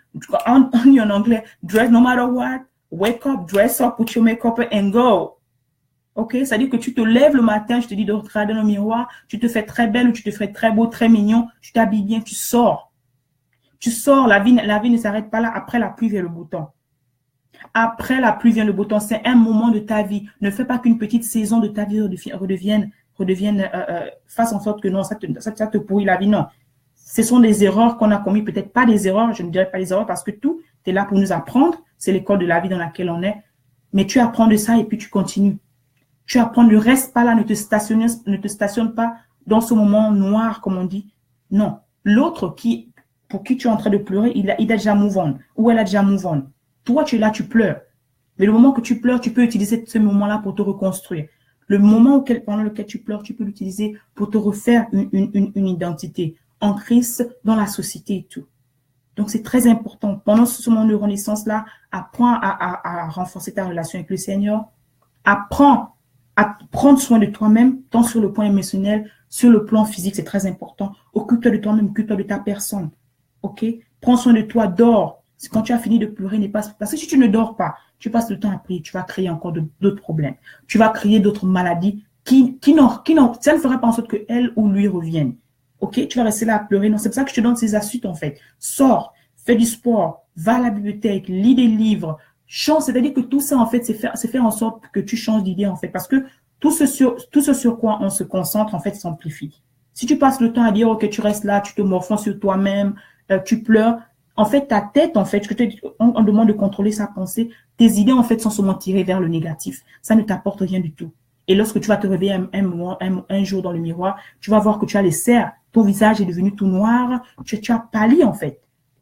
En anglais, dress no matter what. Wake up, dress up, put your makeup and go. OK? C'est-à-dire que tu te lèves le matin, je te dis de regarder dans le miroir. Tu te fais très belle ou tu te fais très beau, très mignon. Tu t'habilles bien, tu sors. Tu sors, la vie ne s'arrête pas là. Après la pluie vient le beau temps. Après la pluie vient le beau temps. C'est un moment de ta vie. Ne fais pas qu'une petite saison de ta vie redevienne fasse en sorte que non, ça te pourrit la vie. Non. Ce sont des erreurs qu'on a commises. Peut-être pas des erreurs, je ne dirais pas des erreurs parce que tout est là pour nous apprendre. C'est l'école de la vie dans laquelle on est. Mais tu apprends de ça et puis tu continues. Tu apprends, ne reste pas là, ne te stationne pas dans ce moment noir, comme on dit. Non. L'autre pour qui tu es en train de pleurer, il a déjà move on, ou elle a déjà move on. Toi, tu es là, tu pleures. Mais le moment que tu pleures, tu peux utiliser ce moment-là pour te reconstruire. Le moment pendant lequel tu pleures, tu peux l'utiliser pour te refaire une identité en Christ, dans la société et tout. Donc, c'est très important. Pendant ce moment de renaissance-là, apprends à renforcer ta relation avec le Seigneur. Apprends à prendre soin de toi-même, tant sur le plan émotionnel, sur le plan physique, c'est très important. Occupe-toi de toi-même, occupe-toi de ta personne. OK? Prends soin de toi, dors. Quand tu as fini de pleurer, parce que si tu ne dors pas, tu passes le temps à prier, tu vas créer encore d'autres problèmes. Tu vas créer d'autres maladies ça ne fera pas en sorte que elle ou lui reviennent. OK? Tu vas rester là à pleurer. Non, c'est pour ça que je te donne ces astuces, en fait. Sors, fais du sport, va à la bibliothèque, lis des livres, change. C'est-à-dire que tout ça, en fait, c'est faire en sorte que tu changes d'idée, en fait. Parce que tout ce sur quoi on se concentre, en fait, s'amplifie. Si tu passes le temps à dire, OK, tu restes là, tu te morfonds sur toi-même, tu pleures, en fait, ta tête, en fait, on demande de contrôler sa pensée, tes idées, en fait, sont seulement tirées vers le négatif. Ça ne t'apporte rien du tout. Et lorsque tu vas te réveiller un jour dans le miroir, tu vas voir que tu as les cernes, ton visage est devenu tout noir, tu as pâli, en fait.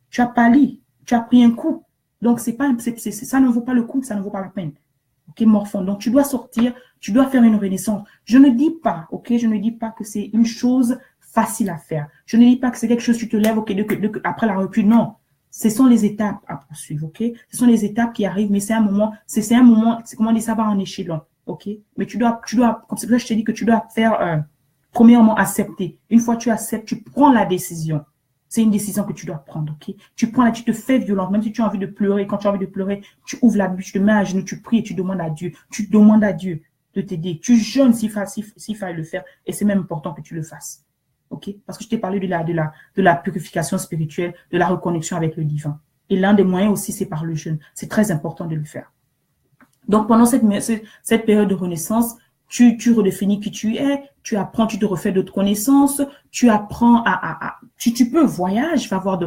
Tu as pâli, tu as pris un coup. Donc, ça ne vaut pas le coup, ça ne vaut pas la peine. OK, morphon. Donc, tu dois sortir, tu dois faire une renaissance. Je ne dis pas, OK, je ne dis pas que c'est une chose facile à faire. Je ne dis pas que c'est quelque chose, tu te lèves, OK, après la rupture. Non. Ce sont les étapes à poursuivre, OK? Ce sont les étapes qui arrivent, mais c'est un moment, c'est comment dire, ça va en échelon, OK? Mais tu dois, comme c'est pour ça que je te dis que tu dois faire, premièrement, accepter. Une fois que tu acceptes, tu prends la décision. C'est une décision que tu dois prendre, OK? Tu te fais violence, même si tu as envie de pleurer. Quand tu as envie de pleurer, tu ouvres la bouche, tu te mets à genoux, tu pries et tu demandes à Dieu. Tu demandes à Dieu de t'aider. Tu jeûnes s'il fallait le faire. Et c'est même important que tu le fasses. OK? Parce que je t'ai parlé de la purification spirituelle, de la reconnexion avec le divin. Et l'un des moyens aussi, c'est par le jeûne. C'est très important de le faire. Donc, pendant cette période de renaissance, tu redéfinis qui tu es, tu apprends, tu te refais d'autres connaissances, tu apprends tu peux voyager, va voir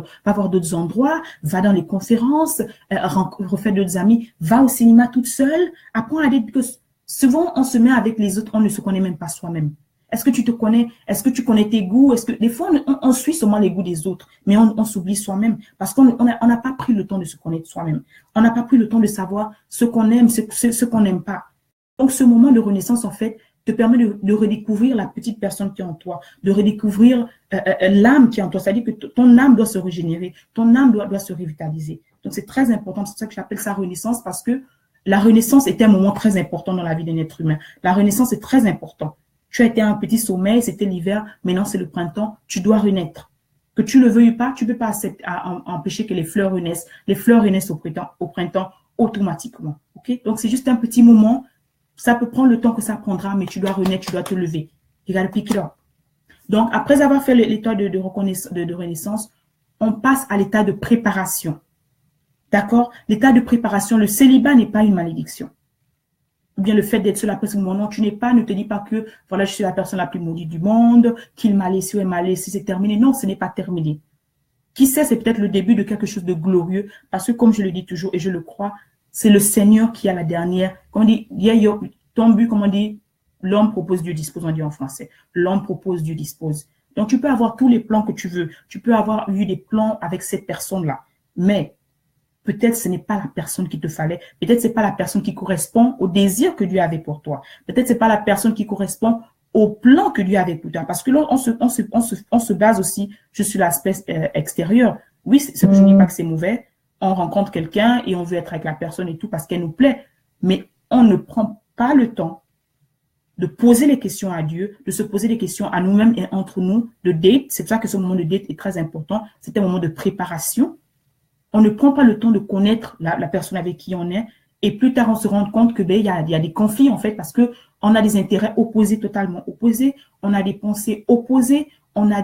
d'autres endroits, va dans les conférences, refais d'autres amis, va au cinéma toute seule, apprends à dire que souvent on se met avec les autres, on ne se connaît même pas soi-même. Est-ce que tu te connais? Est-ce que tu connais tes goûts? Est-ce que des fois on suit seulement les goûts des autres, mais on s'oublie soi-même parce qu'on n'a pas pris le temps de se connaître soi-même. On n'a pas pris le temps de savoir ce qu'on aime, ce qu'on n'aime pas. Donc ce moment de renaissance en fait te permet de redécouvrir la petite personne qui est en toi, de redécouvrir l'âme qui est en toi. C'est-à-dire que ton âme doit se régénérer, ton âme doit se revitaliser. Donc c'est très important. C'est pour ça que j'appelle ça renaissance parce que la renaissance est un moment très important dans la vie d'un être humain. La renaissance est très important. Tu as été un petit sommeil, c'était l'hiver, maintenant c'est le printemps, tu dois renaître. Que tu le veuilles pas, tu peux pas empêcher que les fleurs renaissent. Les fleurs renaissent au printemps automatiquement. OK? Donc c'est juste un petit moment, ça peut prendre le temps que ça prendra, mais tu dois renaître, tu dois te lever. You gotta pick it up. Donc après avoir fait l'état de renaissance, on passe à l'état de préparation. D'accord? L'état de préparation, le célibat n'est pas une malédiction. Ou bien le fait d'être seul après ce moment, non, ne te dis pas que, voilà, je suis la personne la plus maudite du monde, qu'il m'a laissé ou elle m'a laissé, c'est terminé. Non, ce n'est pas terminé. Qui sait, c'est peut-être le début de quelque chose de glorieux, parce que comme je le dis toujours et je le crois, c'est le Seigneur qui a la dernière, comme on dit, ton but, comme on dit, l'homme propose, Dieu dispose, on dit en français. L'homme propose, Dieu dispose. Donc tu peux avoir tous les plans que tu veux, tu peux avoir eu des plans avec cette personne-là, mais peut-être ce n'est pas la personne qu'il te fallait. Peut-être ce n'est pas la personne qui correspond au désir que Dieu avait pour toi. Peut-être ce n'est pas la personne qui correspond au plan que Dieu avait pour toi. Parce que là, on se base aussi sur l'aspect extérieur. Oui, je ne dis pas que c'est mauvais. On rencontre quelqu'un et on veut être avec la personne et tout parce qu'elle nous plaît. Mais on ne prend pas le temps de poser les questions à Dieu, de se poser des questions à nous-mêmes et entre nous, de date. C'est pour ça que ce moment de date est très important. C'est un moment de préparation. On ne prend pas le temps de connaître la personne avec qui on est. Et plus tard, on se rend compte que il y a des conflits, en fait, parce que on a des intérêts opposés, totalement opposés. On a des pensées opposées. On a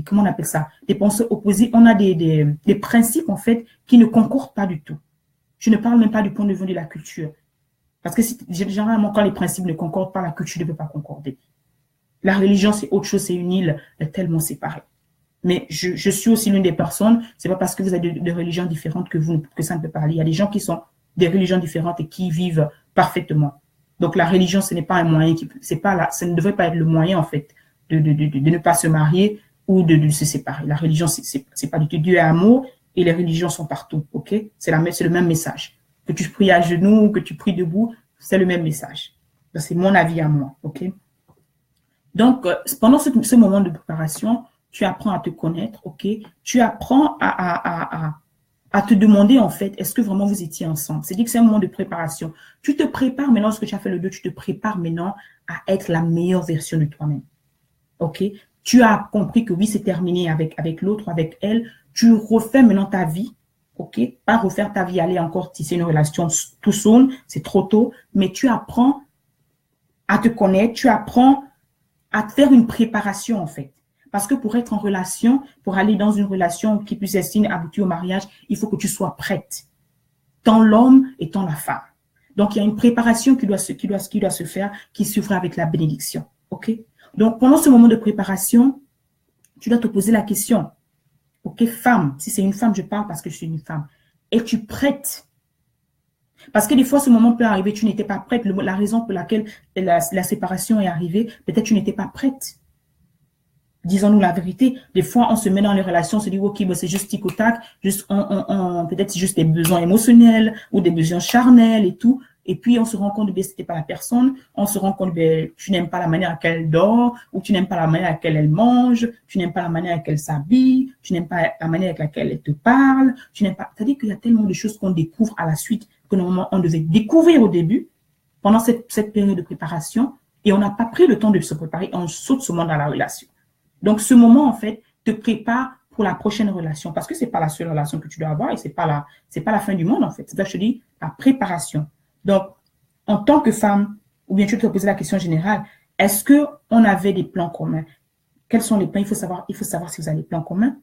comment on appelle ça? Des pensées opposées. On a des principes, en fait, qui ne concordent pas du tout. Je ne parle même pas du point de vue de la culture. Parce que généralement, quand les principes ne concordent pas, la culture ne peut pas concorder. La religion, c'est autre chose, c'est une île tellement séparée. Mais je suis aussi l'une des personnes, c'est pas parce que vous avez de religions différentes que ça ne peut pas aller. Il y a des gens qui sont des religions différentes et qui vivent parfaitement. Donc la religion, ce n'est pas un moyen ça ne devrait pas être le moyen, en fait, de ne pas se marier ou de se séparer. La religion, c'est pas du tout. Dieu est amour et les religions sont partout, ok? C'est le même message. Que tu pries à genoux, que tu pries debout, c'est le même message. C'est mon avis à moi, ok? Donc, pendant ce moment de préparation, tu apprends à te connaître, ok? Tu apprends à te demander, en fait, est-ce que vraiment vous étiez ensemble? C'est-à-dire que c'est un moment de préparation. Tu te prépares maintenant, lorsque tu as fait le 2, tu te prépares maintenant à être la meilleure version de toi-même, ok? Tu as compris que oui, c'est terminé avec l'autre, avec elle. Tu refais maintenant ta vie, ok? Pas refaire ta vie, aller encore tisser une relation tout seul, c'est trop tôt, mais tu apprends à te connaître, tu apprends à te faire une préparation, en fait. Parce que pour être en relation, pour aller dans une relation qui puisse aboutir au mariage, il faut que tu sois prête. Tant l'homme et tant la femme. Donc, il y a une préparation qui doit se faire, qui se fera avec la bénédiction. OK? Donc, pendant ce moment de préparation, tu dois te poser la question. OK, femme, si c'est une femme, je parle parce que je suis une femme. Es-tu prête? Parce que des fois, ce moment peut arriver, tu n'étais pas prête. La raison pour laquelle la séparation est arrivée, peut-être tu n'étais pas prête. Disons-nous la vérité. Des fois, on se met dans les relations, on se dit, OK, c'est juste tic au tac, peut-être c'est juste des besoins émotionnels ou des besoins charnels et tout. Et puis, on se rend compte que c'était pas la personne. On se rend compte que tu n'aimes pas la manière à laquelle elle dort, ou tu n'aimes pas la manière à laquelle elle mange, tu n'aimes pas la manière à laquelle elle s'habille, tu n'aimes pas la manière avec laquelle elle te parle, tu n'aimes pas. C'est-à-dire qu'il y a tellement de choses qu'on découvre à la suite que normalement on devait découvrir au début, pendant cette période de préparation, et on n'a pas pris le temps de se préparer, on saute ce moment dans la relation. Donc, ce moment, en fait, te prépare pour la prochaine relation, parce que c'est pas la seule relation que tu dois avoir et c'est pas la fin du monde, en fait. C'est-à-dire, je te dis, la préparation. Donc, en tant que femme, ou bien tu te poser la question générale, est-ce que on avait des plans communs? Quels sont les plans? Il faut savoir si vous avez des plans communs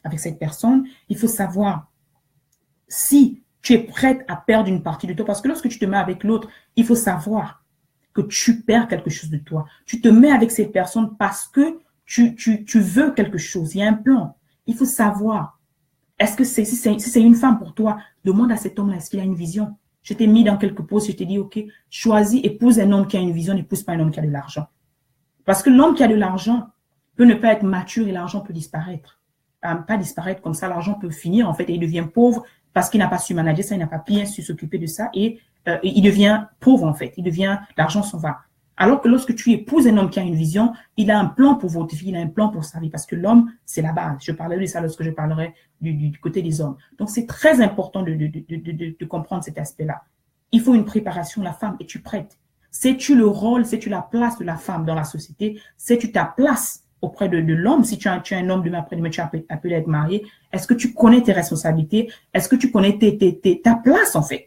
avec cette personne. Il faut savoir si tu es prête à perdre une partie de toi, parce que lorsque tu te mets avec l'autre, il faut savoir que tu perds quelque chose de toi. Tu te mets avec cette personne parce que tu veux quelque chose, il y a un plan. Il faut savoir, est-ce que si c'est une femme pour toi, demande à cet homme-là, est-ce qu'il a une vision? Je t'ai mis dans quelques pauses, je t'ai dit, OK, choisis, épouse un homme qui a une vision, n'épouse pas un homme qui a de l'argent. Parce que l'homme qui a de l'argent peut ne pas être mature et l'argent peut disparaître. Pas disparaître comme ça, l'argent peut finir en fait et il devient pauvre parce qu'il n'a pas su manager ça, il n'a pas bien su s'occuper de ça et il devient pauvre en fait, l'argent s'en va. Alors que lorsque tu épouses un homme qui a une vision, il a un plan pour votre vie, il a un plan pour sa vie, parce que l'homme, c'est la base. Je parlerai de ça lorsque je parlerai du côté des hommes. Donc, c'est très important de comprendre cet aspect-là. Il faut une préparation, la femme. Es-tu prête? Sais-tu le rôle, sais-tu la place de la femme dans la société? Sais-tu ta place auprès de l'homme? Si tu es un homme, demain après-demain, tu as appelé à être marié. Est-ce que tu connais tes responsabilités? Est-ce que tu connais ta place, en fait?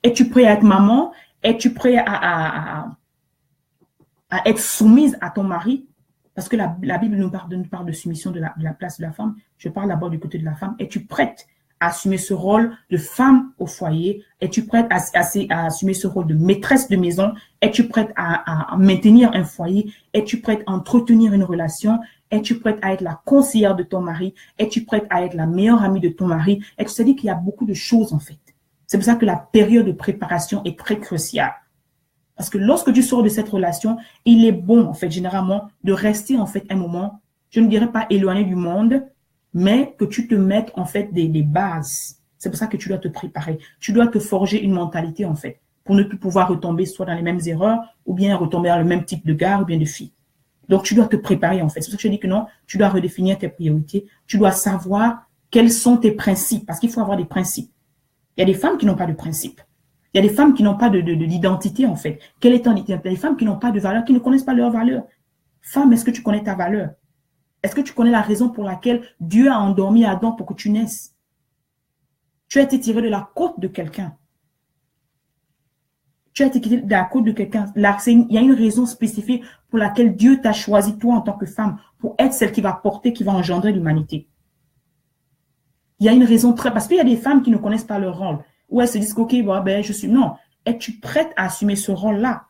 Es-tu prêt à être maman? Es-tu prêt à être soumise à ton mari, parce que la Bible nous parle de soumission de la place de la femme. Je parle d'abord du côté de la femme. Es-tu prête à assumer ce rôle de femme au foyer? Es-tu prête à assumer ce rôle de maîtresse de maison? Es-tu prête à maintenir un foyer? Es-tu prête à entretenir une relation? Es-tu prête à être la conseillère de ton mari? Es-tu prête à être la meilleure amie de ton mari? Et tu sais dire qu'il y a beaucoup de choses en fait. C'est pour ça que la période de préparation est très cruciale. Parce que lorsque tu sors de cette relation, il est bon, en fait, généralement, de rester, en fait, un moment, je ne dirais pas éloigné du monde, mais que tu te mettes, en fait, des bases. C'est pour ça que tu dois te préparer. Tu dois te forger une mentalité, en fait, pour ne plus pouvoir retomber soit dans les mêmes erreurs, ou bien retomber dans le même type de gars, ou bien de fille. Donc, tu dois te préparer, en fait. C'est pour ça que je dis que non, tu dois redéfinir tes priorités. Tu dois savoir quels sont tes principes, parce qu'il faut avoir des principes. Il y a des femmes qui n'ont pas de principes. Il y a des femmes qui n'ont pas d'identité, en fait. Quelle est ton identité? Il y a des femmes qui n'ont pas de valeur, qui ne connaissent pas leur valeur. Femme, est-ce que tu connais ta valeur? Est-ce que tu connais la raison pour laquelle Dieu a endormi Adam pour que tu naisses? Tu as été tiré de la côte de quelqu'un. Tu as été tiré de la côte de quelqu'un. Il y a une raison spécifique pour laquelle Dieu t'a choisi, toi, en tant que femme, pour être celle qui va porter, qui va engendrer l'humanité. Il y a une raison parce qu'il y a des femmes qui ne connaissent pas leur rôle. Ou elles se disent, OK, je suis... Non. Es-tu prête à assumer ce rôle-là?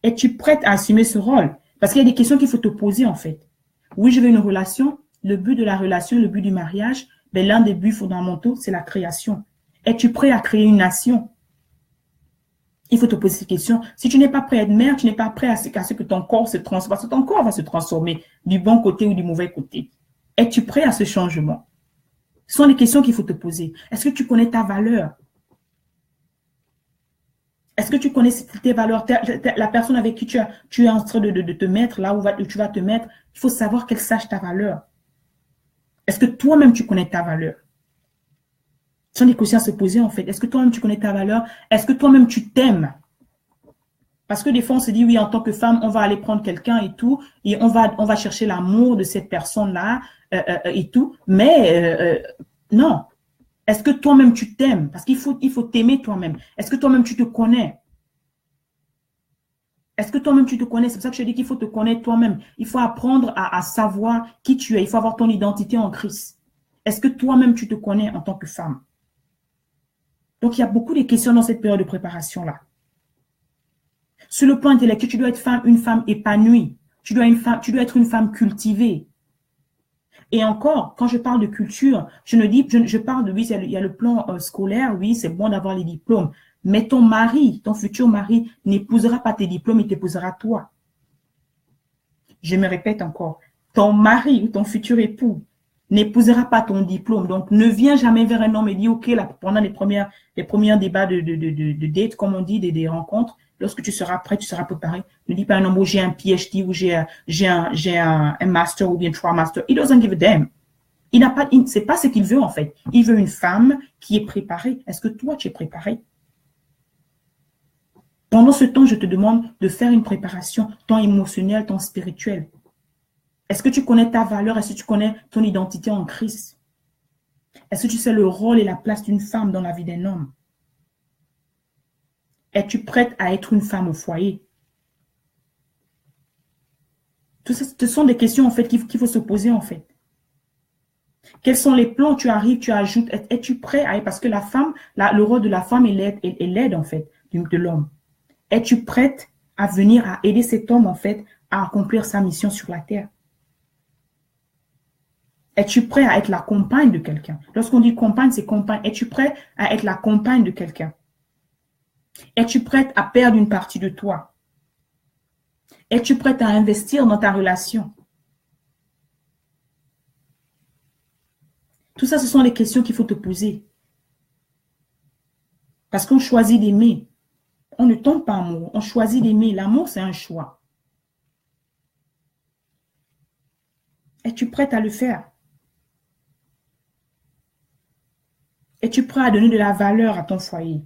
Es-tu prête à assumer ce rôle? Parce qu'il y a des questions qu'il faut te poser, en fait. Oui, je veux une relation. Le but de la relation, le but du mariage, l'un des buts fondamentaux, c'est la création. Es-tu prêt à créer une nation? Il faut te poser ces questions. Si tu n'es pas prêt à être mère, tu n'es pas prêt à ce que ton corps se transforme. Parce que ton corps va se transformer du bon côté ou du mauvais côté. Es-tu prêt à ce changement? Ce sont les questions qu'il faut te poser. Est-ce que tu connais ta valeur? Est-ce que tu connais tes valeurs, la personne avec qui tu es en train de te mettre, là où tu vas te mettre, il faut savoir qu'elle sache ta valeur. Est-ce que toi-même, tu connais ta valeur? Ce sont des questions à se poser, en fait. Est-ce que toi-même, tu connais ta valeur? Est-ce que toi-même, tu t'aimes? Parce que des fois, on se dit, oui, en tant que femme, on va aller prendre quelqu'un et tout, et on va chercher l'amour de cette personne-là et tout. Mais non. Est-ce que toi-même, tu t'aimes? Parce il faut t'aimer toi-même. Est-ce que toi-même, tu te connais? Est-ce que toi-même, tu te connais? C'est pour ça que je dis qu'il faut te connaître toi-même. Il faut apprendre à savoir qui tu es. Il faut avoir ton identité en Christ. Est-ce que toi-même, tu te connais en tant que femme? Donc, il y a beaucoup de questions dans cette période de préparation-là. Sur le plan intellectuel, tu dois être une femme épanouie. Tu dois être une femme cultivée. Et encore, quand je parle de culture, je parle de, oui, il y a le plan scolaire, oui, c'est bon d'avoir les diplômes. Mais ton mari, ton futur mari, n'épousera pas tes diplômes, il t'épousera toi. Je me répète encore, ton mari ou ton futur époux n'épousera pas ton diplôme. Donc, ne viens jamais vers un homme et dis, OK, là, pendant les premiers débats de date, comme on dit, des rencontres, lorsque tu seras prêt, tu seras préparé. Ne dis pas à un homme, oh, j'ai un PhD ou j'ai un master ou bien 3 masters. He doesn't give a damn. C'est pas ce qu'il veut, en fait. Il veut une femme qui est préparée. Est-ce que toi, tu es préparé? Pendant ce temps, je te demande de faire une préparation, tant émotionnelle, tant spirituelle. Est-ce que tu connais ta valeur? Est-ce que tu connais ton identité en Christ? Est-ce que tu sais le rôle et la place d'une femme dans la vie d'un homme? Es-tu prête à être une femme au foyer? Tout ça, ce sont des questions en fait qu'il faut se poser en fait. Quels sont les plans? Tu arrives, tu ajoutes. Es-tu prêt à... Parce que la femme, le rôle de la femme est l'aide en fait de l'homme. Es-tu prête à venir à aider cet homme en fait à accomplir sa mission sur la terre? Es-tu prêt à être la compagne de quelqu'un? Lorsqu'on dit compagne, c'est compagne. Es-tu prêt à être la compagne de quelqu'un? Es-tu prête à perdre une partie de toi? Es-tu prête à investir dans ta relation? Tout ça, ce sont les questions qu'il faut te poser. Parce qu'on choisit d'aimer. On ne tombe pas amoureux, on choisit d'aimer. L'amour, c'est un choix. Es-tu prête à le faire? Es-tu prêt à donner de la valeur à ton foyer?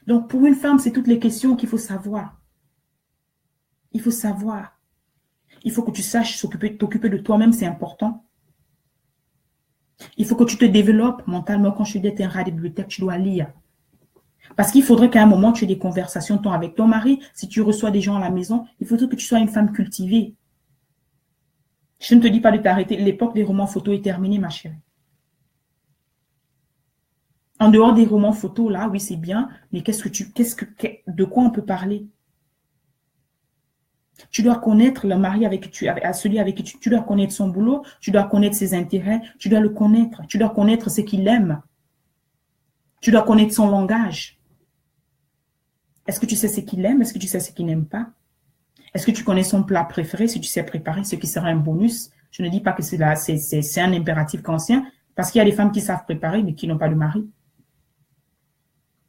Donc, pour une femme, c'est toutes les questions qu'il faut savoir. Il faut savoir. Il faut que tu saches t'occuper de toi-même, c'est important. Il faut que tu te développes mentalement. Quand je dis d'être un rat de bibliothèque, tu dois lire. Parce qu'il faudrait qu'à un moment, tu aies des conversations tant avec ton mari. Si tu reçois des gens à la maison, il faudrait que tu sois une femme cultivée. Je ne te dis pas de t'arrêter. L'époque des romans photos est terminée, ma chérie. En dehors des romans photos, là, oui, c'est bien. Mais de quoi on peut parler? Tu dois connaître le mari celui avec qui tu dois connaître son boulot, tu dois connaître ses intérêts, tu dois le connaître, tu dois connaître ce qu'il aime. Tu dois connaître son langage. Est-ce que tu sais ce qu'il aime? Est-ce que tu sais ce qu'il n'aime pas? Est-ce que tu connais son plat préféré? Si tu sais préparer, ce qui sera un bonus. Je ne dis pas que c'est un impératif conscient, parce qu'il y a des femmes qui savent préparer, mais qui n'ont pas de mari.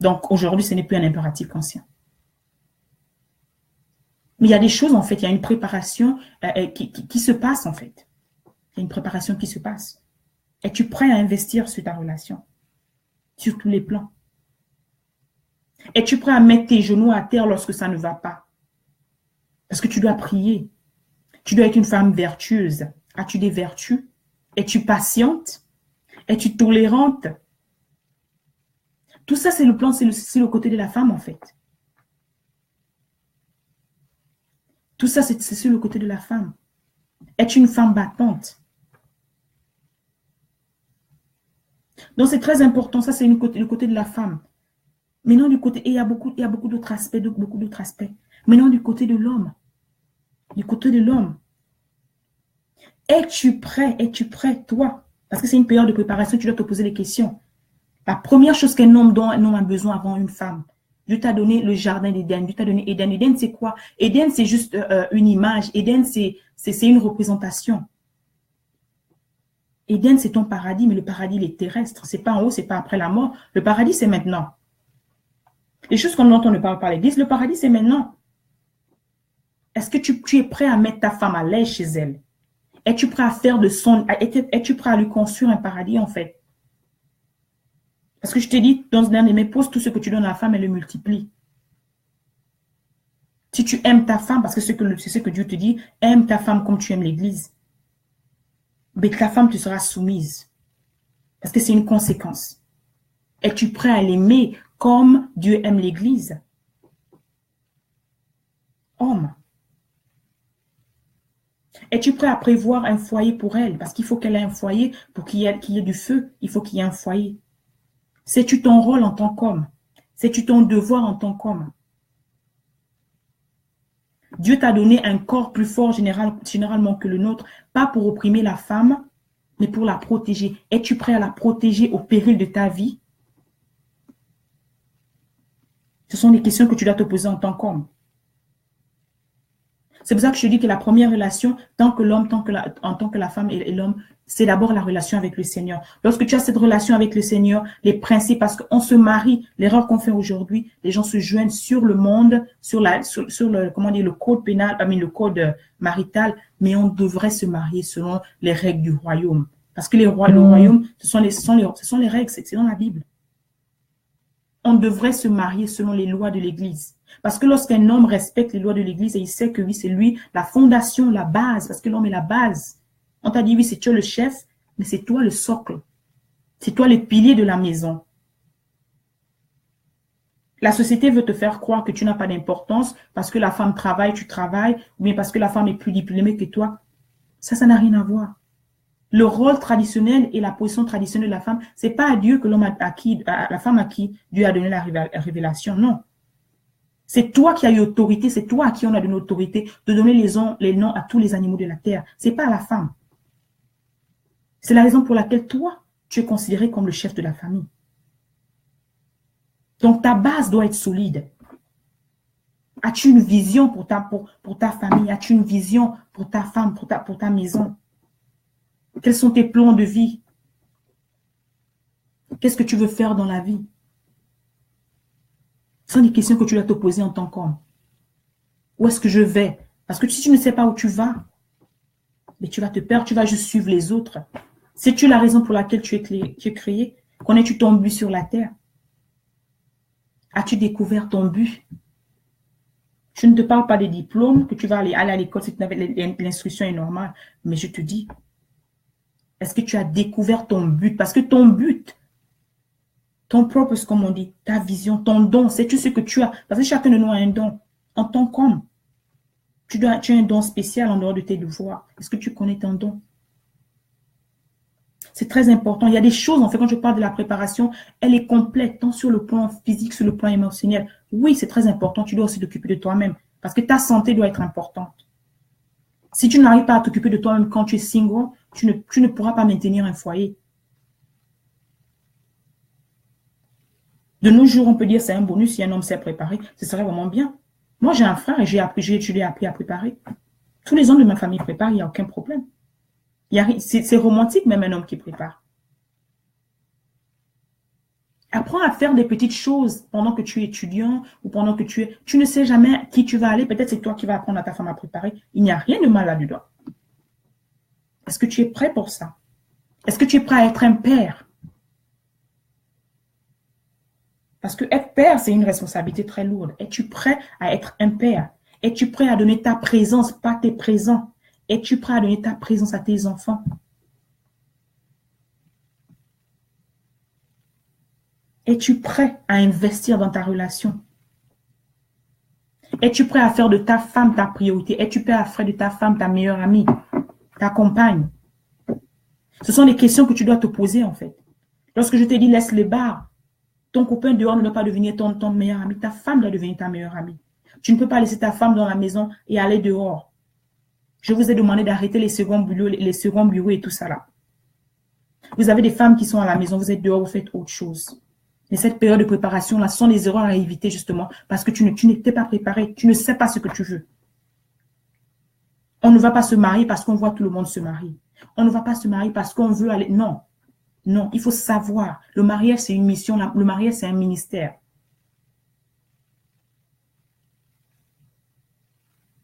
Donc, aujourd'hui, ce n'est plus un impératif conscient. Mais il y a des choses, en fait, il y a une préparation qui se passe, en fait. Il y a une préparation qui se passe. Es-tu prêt à investir sur ta relation? Sur tous les plans? Es-tu prêt à mettre tes genoux à terre lorsque ça ne va pas? Parce que tu dois prier. Tu dois être une femme vertueuse. As-tu des vertus? Es-tu patiente? Es-tu tolérante? Tout ça, c'est le plan, c'est le côté de la femme, en fait. Tout ça, c'est sur le côté de la femme. Es-tu une femme battante? Donc, c'est très important. Ça, c'est le côté de la femme. Maintenant, du côté, et il y a beaucoup d'autres aspects, Maintenant, du côté de l'homme. Du côté de l'homme. Es-tu prêt, toi? Parce que c'est une période de préparation, tu dois te poser des questions. La première chose qu'un homme a besoin avant une femme, Dieu t'a donné le jardin d'Éden. Dieu t'a donné Éden. Éden, c'est quoi? Éden, c'est juste une image. Éden, c'est une représentation. Éden, c'est ton paradis, mais le paradis, il est terrestre. C'est pas en haut, c'est pas après la mort. Le paradis, c'est maintenant. Les choses dont on ne parle pas à l'église, le paradis, c'est maintenant. Est-ce que tu es prêt à mettre ta femme à l'aise chez elle? Es-tu prêt à faire es-tu prêt à lui construire un paradis, en fait? Parce que je t'ai dit, dans ce dernier, mais pose tout ce que tu donnes à la femme, elle le multiplie. Si tu aimes ta femme, parce que c'est ce que Dieu te dit, aime ta femme comme tu aimes l'église. Mais ta femme te sera soumise. Parce que c'est une conséquence. Es-tu prêt à l'aimer comme Dieu aime l'église? Homme. Es-tu prêt à prévoir un foyer pour elle? Parce qu'il faut qu'elle ait un foyer pour qu'il y ait du feu. Il faut qu'il y ait un foyer. Sais-tu ton rôle en tant qu'homme? Sais-tu ton devoir en tant qu'homme? Dieu t'a donné un corps plus fort généralement que le nôtre, pas pour opprimer la femme, mais pour la protéger. Es-tu prêt à la protéger au péril de ta vie? Ce sont des questions que tu dois te poser en tant qu'homme. C'est pour ça que je dis que la première relation, en tant que la femme et l'homme, c'est d'abord la relation avec le Seigneur. Lorsque tu as cette relation avec le Seigneur, les principes, parce qu'on se marie, l'erreur qu'on fait aujourd'hui, les gens se joignent sur le monde, sur le, comment dire, le code pénal, le code marital, mais on devrait se marier selon les règles du royaume. Parce que le royaume, ce sont les règles, c'est dans la Bible. On devrait se marier selon les lois de l'Église. Parce que lorsqu'un homme respecte les lois de l'Église et il sait que oui, c'est lui la fondation, la base, parce que l'homme est la base. On t'a dit oui, c'est toi le chef, mais c'est toi le socle. C'est toi le pilier de la maison. La société veut te faire croire que tu n'as pas d'importance parce que la femme travaille, tu travailles, ou bien parce que la femme est plus diplômée que toi. Ça n'a rien à voir. Le rôle traditionnel et la position traditionnelle de la femme, c'est pas à Dieu que la femme à qui Dieu a donné la révélation, non. C'est toi qui as eu autorité, c'est toi à qui on a donné l'autorité de donner les noms à tous les animaux de la terre. C'est pas à la femme. C'est la raison pour laquelle toi, tu es considéré comme le chef de la famille. Donc ta base doit être solide. As-tu une vision pour ta famille? As-tu une vision pour ta femme, pour ta maison? Quels sont tes plans de vie? Qu'est-ce que tu veux faire dans la vie? Ce sont des questions que tu dois te poser en tant qu'homme. Où est-ce que je vais? Parce que si tu ne sais pas où tu vas, mais tu vas te perdre, tu vas juste suivre les autres. Sais-tu la raison pour laquelle tu es créé? Connais-tu ton but sur la terre? As-tu découvert ton but? Je ne te parle pas des diplômes, que tu vas aller à l'école, si l'instruction est normale, mais je te dis, est-ce que tu as découvert ton but? Parce que ton but, ton purpose, comme on dit, ta vision, ton don, sais-tu ce que tu as? Parce que chacun de nous a un don. En tant qu'homme, tu as un don spécial en dehors de tes devoirs. Est-ce que tu connais ton don? C'est très important. Il y a des choses, en fait, quand je parle de la préparation, elle est complète, tant sur le plan physique, sur le plan émotionnel. Oui, c'est très important. Tu dois aussi t'occuper de toi-même. Parce que ta santé doit être importante. Si tu n'arrives pas à t'occuper de toi-même quand tu es single, tu ne pourras pas maintenir un foyer. De nos jours, on peut dire c'est un bonus si un homme sait préparer. Ce serait vraiment bien. Moi, j'ai un frère et j'ai étudié, appris à préparer. Tous les hommes de ma famille préparent, il n'y a aucun problème. C'est romantique, même un homme qui prépare. Apprends à faire des petites choses pendant que tu es étudiant ou pendant que tu ne sais jamais qui tu vas aller. Peut-être c'est toi qui vas apprendre à ta femme à préparer. Il n'y a rien de mal là-dedans. Est-ce que tu es prêt pour ça? Est-ce que tu es prêt à être un père? Parce que être père, c'est une responsabilité très lourde. Es-tu prêt à être un père? Es-tu prêt à donner ta présence, pas tes présents? Es-tu prêt à donner ta présence à tes enfants? Es-tu prêt à investir dans ta relation? Es-tu prêt à faire de ta femme ta priorité? Es-tu prêt à faire de ta femme ta meilleure amie, ta compagne? Ce sont des questions que tu dois te poser en fait. Lorsque je te dis laisse les bars, ton copain dehors ne doit pas devenir ton meilleur ami. Ta femme doit devenir ta meilleure amie. Tu ne peux pas laisser ta femme dans la maison et aller dehors. Je vous ai demandé d'arrêter les seconds bureaux et tout ça là. Vous avez des femmes qui sont à la maison, vous êtes dehors, vous faites autre chose. Mais cette période de préparation là, ce sont des erreurs à éviter justement parce que tu n'étais pas préparé. Tu ne sais pas ce que tu veux. On ne va pas se marier parce qu'on voit tout le monde se marier. On ne va pas se marier parce qu'on veut aller. Non. Non, il faut savoir. Le mariage, c'est une mission. Le mariage, c'est un ministère.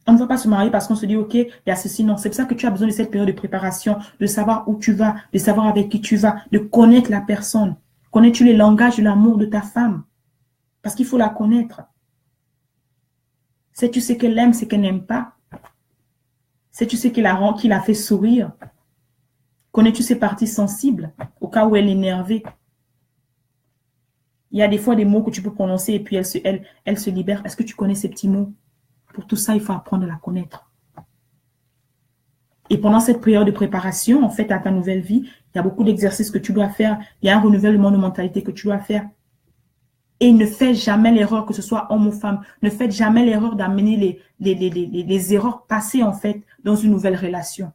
On ne va pas se marier parce qu'on se dit, OK, il y a ceci. Non, c'est pour ça que tu as besoin de cette période de préparation, de savoir où tu vas, de savoir avec qui tu vas, de connaître la personne. Connais-tu les langages de l'amour de ta femme? Parce qu'il faut la connaître. Sais-tu ce qu'elle aime, ce qu'elle n'aime pas? Sais-tu ce qui la fait sourire? Connais-tu ses parties sensibles au cas où elle est énervée? Il y a des fois des mots que tu peux prononcer et puis elle se libère. Est-ce que tu connais ces petits mots? Pour tout ça, il faut apprendre à la connaître. Et pendant cette période de préparation, en fait, à ta nouvelle vie, il y a beaucoup d'exercices que tu dois faire. Il y a un renouvellement de mentalité que tu dois faire. Et ne fais jamais l'erreur, que ce soit homme ou femme, ne faites jamais l'erreur d'amener les erreurs passées, en fait, dans une nouvelle relation.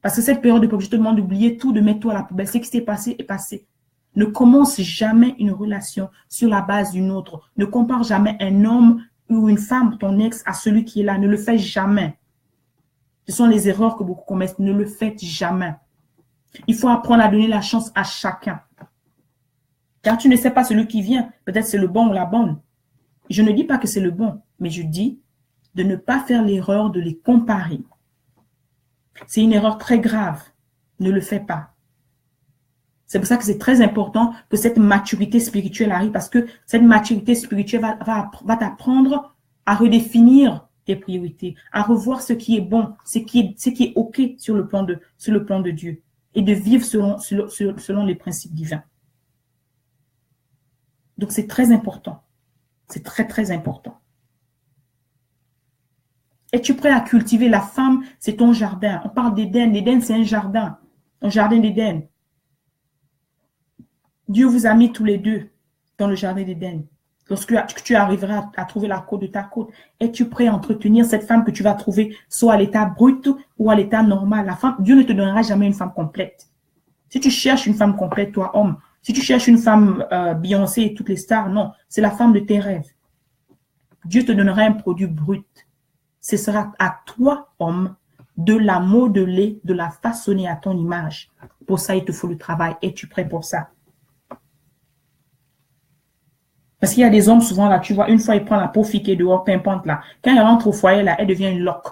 Parce que cette période de préparation, je te demande d'oublier tout, de mettre tout à la poubelle. Ce qui s'est passé est passé. Ne commence jamais une relation sur la base d'une autre. Ne compare jamais un homme ou une femme, ton ex, à celui qui est là. Ne le fais jamais. Ce sont les erreurs que beaucoup commettent. Ne le faites jamais. Il faut apprendre à donner la chance à chacun. Car tu ne sais pas celui qui vient. Peut-être c'est le bon ou la bonne. Je ne dis pas que c'est le bon, mais je dis de ne pas faire l'erreur de les comparer. C'est une erreur très grave. Ne le fais pas. C'est pour ça que c'est très important que cette maturité spirituelle arrive, parce que cette maturité spirituelle va t'apprendre à redéfinir tes priorités, à revoir ce qui est bon, ce qui est OK sur le plan de Dieu, et de vivre selon les principes divins. Donc, c'est très important. C'est très, très important. Es-tu prêt à cultiver la femme? C'est ton jardin. On parle d'Éden. L'Éden, c'est un jardin. Un jardin d'Éden. Dieu vous a mis tous les deux dans le jardin d'Éden. Lorsque tu arriveras à trouver la côte de ta côte, es-tu prêt à entretenir cette femme que tu vas trouver soit à l'état brut ou à l'état normal? La femme, Dieu ne te donnera jamais une femme complète. Si tu cherches une femme complète, toi, homme, si tu cherches une femme Beyoncé et toutes les stars, non, c'est la femme de tes rêves. Dieu te donnera un produit brut. Ce sera à toi, homme, de la modeler, de la façonner à ton image. Pour ça, il te faut le travail. Es-tu prêt pour ça? Parce qu'il y a des hommes, souvent, là, tu vois, une fois, il prend la peau fiquée dehors, pimpante, là. Quand elle rentre au foyer, là, elle devient une loque.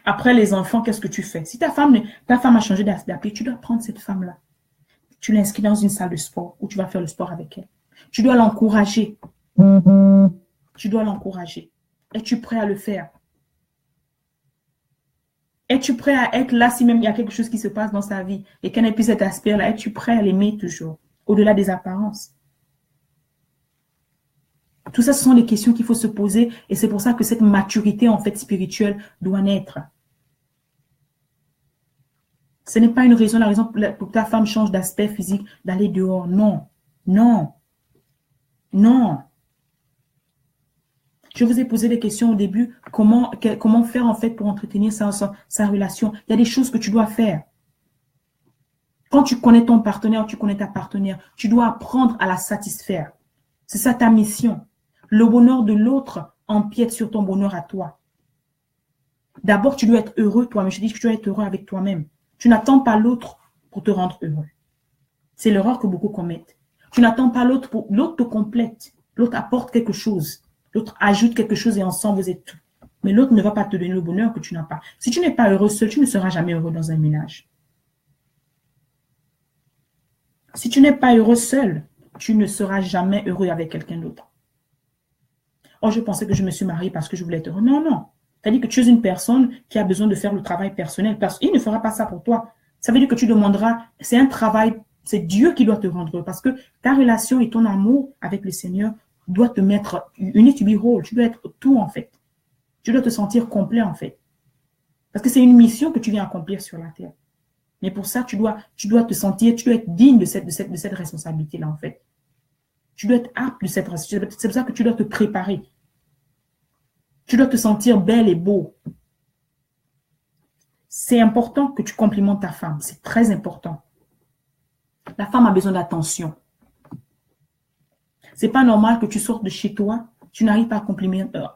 Après les enfants, qu'est-ce que tu fais? Si ta femme a changé d'appui, tu dois prendre cette femme-là. Tu l'inscris dans une salle de sport où tu vas faire le sport avec elle. Tu dois l'encourager. Tu dois l'encourager. Es-tu prêt à le faire? Es-tu prêt à être là si même il y a quelque chose qui se passe dans sa vie et qu'elle n'ait plus cet aspect-là? Es-tu prêt à l'aimer toujours, au-delà des apparences? Tout ça, ce sont des questions qu'il faut se poser et c'est pour ça que cette maturité, en fait, spirituelle doit naître. Ce n'est pas une raison, la raison pour que ta femme change d'aspect physique, d'aller dehors. Non, non, non. Je vous ai posé des questions au début. Comment faire, en fait, pour entretenir sa relation? Il y a des choses que tu dois faire. Quand tu connais ton partenaire, tu connais ta partenaire, tu dois apprendre à la satisfaire. C'est ça ta mission. Le bonheur de l'autre empiète sur ton bonheur à toi. D'abord, tu dois être heureux toi-même. Je dis que tu dois être heureux avec toi-même. Tu n'attends pas l'autre pour te rendre heureux. C'est l'erreur que beaucoup commettent. Tu n'attends pas l'autre pour... L'autre te complète. L'autre apporte quelque chose. L'autre ajoute quelque chose et ensemble, vous êtes tout. Mais l'autre ne va pas te donner le bonheur que tu n'as pas. Si tu n'es pas heureux seul, tu ne seras jamais heureux dans un ménage. Si tu n'es pas heureux seul, tu ne seras jamais heureux avec quelqu'un d'autre. Oh, je pensais que je me suis mariée parce que je voulais être heureux. Non, non. C'est-à-dire que tu es une personne qui a besoin de faire le travail personnel. Il ne fera pas ça pour toi. Ça veut dire que tu demanderas, c'est un travail, c'est Dieu qui doit te rendre heureux. Parce que ta relation et ton amour avec le Seigneur doit te mettre, you need to be whole. Tu dois être tout, en fait. Tu dois te sentir complet, en fait. Parce que c'est une mission que tu viens accomplir sur la terre. Mais pour ça, tu dois te sentir, tu dois être digne de cette responsabilité-là, en fait. Tu dois être apte de cette responsabilité. C'est pour ça que tu dois te préparer. Tu dois te sentir belle et beau. C'est important que tu complimentes ta femme. C'est très important. La femme a besoin d'attention. C'est pas normal que tu sortes de chez toi, tu n'arrives pas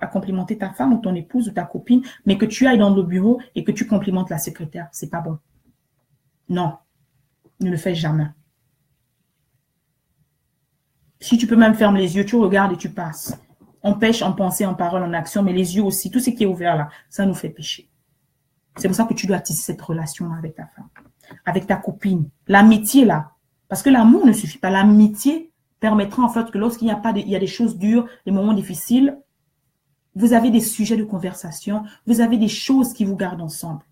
à complimenter ta femme ou ton épouse ou ta copine, mais que tu ailles dans le bureau et que tu complimentes la secrétaire. C'est pas bon. Non, ne le fais jamais. Si tu peux même fermer les yeux, tu regardes et tu passes. On pêche en pensée, en parole, en action, mais les yeux aussi, tout ce qui est ouvert là, ça nous fait pécher. C'est pour ça que tu dois tisser cette relation avec ta femme, avec ta copine. L'amitié là, parce que l'amour ne suffit pas. L'amitié permettra en fait que lorsqu'il n'y a pas il y a des choses dures, des moments difficiles, vous avez des sujets de conversation, vous avez des choses qui vous gardent ensemble.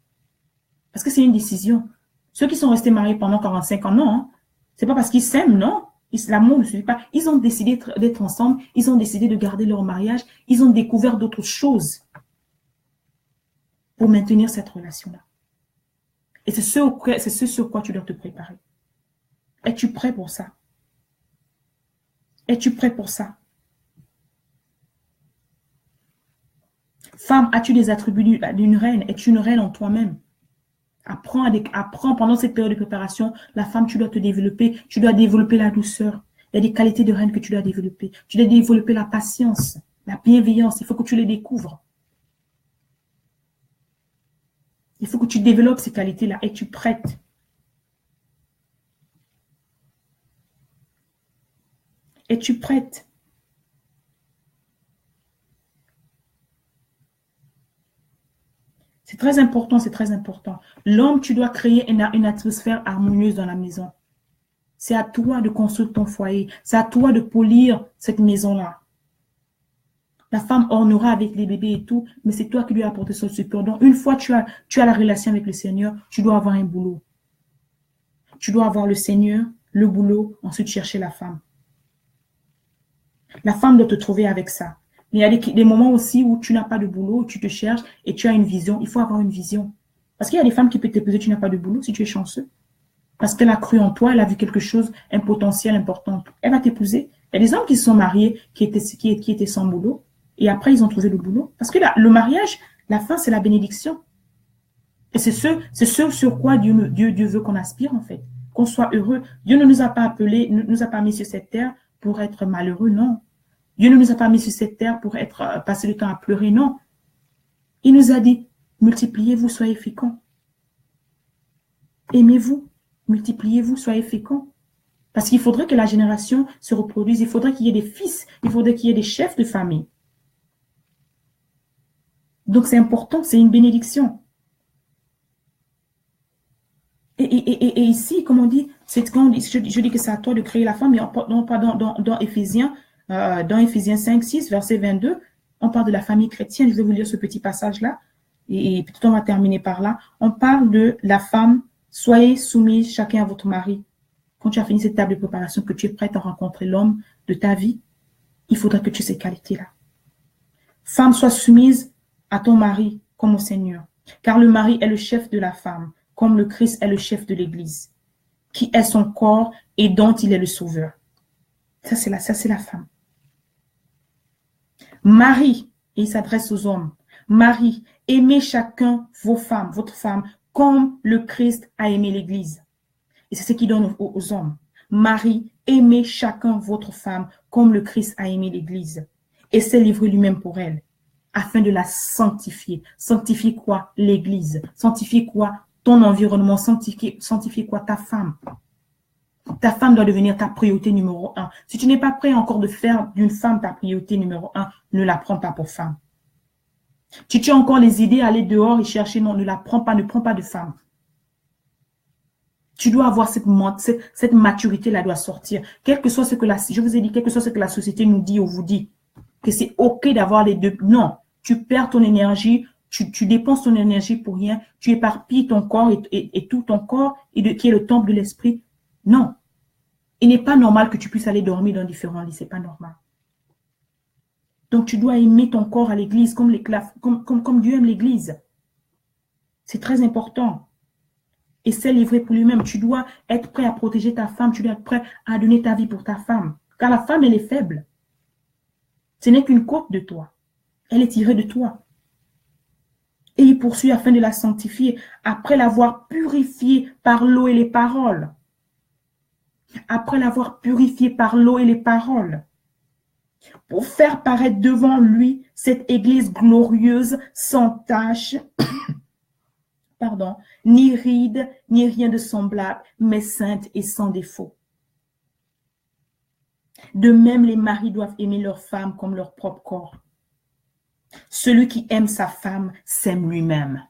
Parce que c'est une décision. Ceux qui sont restés mariés pendant 45 ans, non. Hein. C'est pas parce qu'ils s'aiment, non. L'amour ne suffit pas. Ils ont décidé d'être ensemble. Ils ont décidé de garder leur mariage. Ils ont découvert d'autres choses pour maintenir cette relation-là. Et c'est ce sur quoi tu dois te préparer. Es-tu prêt pour ça? Es-tu prêt pour ça? Femme, as-tu des attributs d'une reine? Es-tu une reine en toi-même? Apprends pendant cette période de préparation. La femme, tu dois te développer. Tu dois développer la douceur. Il y a des qualités de reine que tu dois développer. Tu dois développer la patience, la bienveillance. Il faut que tu les découvres. Il faut que tu développes ces qualités-là. Es-tu prête? Es-tu prête? C'est très important, c'est très important. L'homme, tu dois créer une atmosphère harmonieuse dans la maison. C'est à toi de construire ton foyer. C'est à toi de polir cette maison-là. La femme ornera avec les bébés et tout, mais c'est toi qui lui as apporté ce support. Donc, une fois tu as la relation avec le Seigneur, tu dois avoir un boulot. Tu dois avoir le Seigneur, le boulot, ensuite chercher la femme. La femme doit te trouver avec ça. Mais il y a des moments aussi où tu n'as pas de boulot, où tu te cherches et tu as une vision. Il faut avoir une vision. Parce qu'il y a des femmes qui peuvent t'épouser, tu n'as pas de boulot si tu es chanceux. Parce qu'elle a cru en toi, elle a vu quelque chose, un potentiel important. Elle va t'épouser. Il y a des hommes qui se sont mariés, qui étaient sans boulot. Et après, ils ont trouvé le boulot. Parce que le mariage, la fin, c'est la bénédiction. Et c'est ce sur quoi Dieu veut qu'on aspire, en fait. Qu'on soit heureux. Dieu ne nous a pas appelés, ne nous a pas mis sur cette terre pour être malheureux, non. Dieu ne nous a pas mis sur cette terre pour passer le temps à pleurer, non. Il nous a dit, multipliez-vous, soyez féconds. Aimez-vous, multipliez-vous, soyez féconds. Parce qu'il faudrait que la génération se reproduise. Il faudrait qu'il y ait des fils. Il faudrait qu'il y ait des chefs de famille. Donc, c'est important, c'est une bénédiction. Et ici, comme on dit, je dis que c'est à toi de créer la femme, mais non pas dans Éphésiens 5, 6, verset 22, on parle de la famille chrétienne. Je vais vous lire ce petit passage-là, et peut-être on va terminer par là. On parle de la femme, soyez soumis chacun à votre mari. Quand tu as fini cette table de préparation, que tu es prête à rencontrer l'homme de ta vie, il faudra que tu aies ces qualités-là. Femme, sois soumise à ton mari comme au Seigneur, car le mari est le chef de la femme, comme le Christ est le chef de l'Église, qui est son corps et dont il est le sauveur. Ça, c'est la femme. Marie, et il s'adresse aux hommes, Marie, aimez chacun votre femme, comme le Christ a aimé l'Église. Et c'est ce qu'il donne aux hommes. Marie, aimez chacun votre femme, comme le Christ a aimé l'Église, et s'est livré lui-même pour elle, afin de la sanctifier. Sanctifier quoi? L'Église. Sanctifier quoi? Ton environnement. Sanctifier quoi? Ta femme. Ta femme doit devenir ta priorité numéro 1. Si tu n'es pas prêt encore de faire d'une femme ta priorité numéro 1, ne la prends pas pour femme. Si tu as encore les idées à aller dehors et chercher, non, ne la prends pas, ne prends pas de femme. Tu dois avoir cette maturité-là doit sortir. Quel que soit ce que je vous ai dit, quel que soit ce que la société nous dit ou vous dit, que c'est OK d'avoir les deux. Non, tu perds ton énergie, tu dépenses ton énergie pour rien, tu éparpilles ton corps et tout ton corps, qui est le temple de l'esprit. Non. Il n'est pas normal que tu puisses aller dormir dans différents lits. C'est pas normal. Donc, tu dois aimer ton corps à l'église comme Dieu aime l'église. C'est très important. Et c'est livré pour lui-même. Tu dois être prêt à protéger ta femme. Tu dois être prêt à donner ta vie pour ta femme. Car la femme, elle est faible. Ce n'est qu'une côte de toi. Elle est tirée de toi. Et il poursuit afin de la sanctifier, après l'avoir purifiée par l'eau et les paroles. Après l'avoir purifiée par l'eau et les paroles. Pour faire paraître devant lui cette église glorieuse, sans tache, ni ride, ni rien de semblable, mais sainte et sans défaut. De même, les maris doivent aimer leur femme comme leur propre corps. Celui qui aime sa femme s'aime lui-même.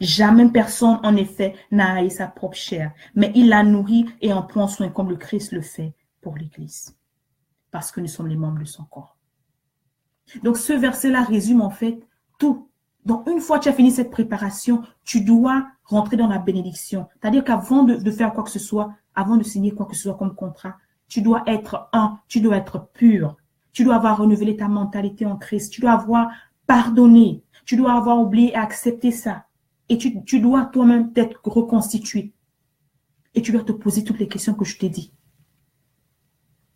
Jamais personne, en effet, n'a haï sa propre chair, mais il la nourrit et en prend soin comme le Christ le fait pour l'Église, parce que nous sommes les membres de son corps. Donc, ce verset-là résume en fait tout. Donc, une fois que tu as fini cette préparation, tu dois rentrer dans la bénédiction. C'est-à-dire qu'avant de faire quoi que ce soit, avant de signer quoi que ce soit comme contrat, tu dois être tu dois être pur. Tu dois avoir renouvelé ta mentalité en Christ. Tu dois avoir pardonné. Tu dois avoir oublié et accepté ça. Et tu dois toi-même t'être reconstitué. Et tu dois te poser toutes les questions que je t'ai dit.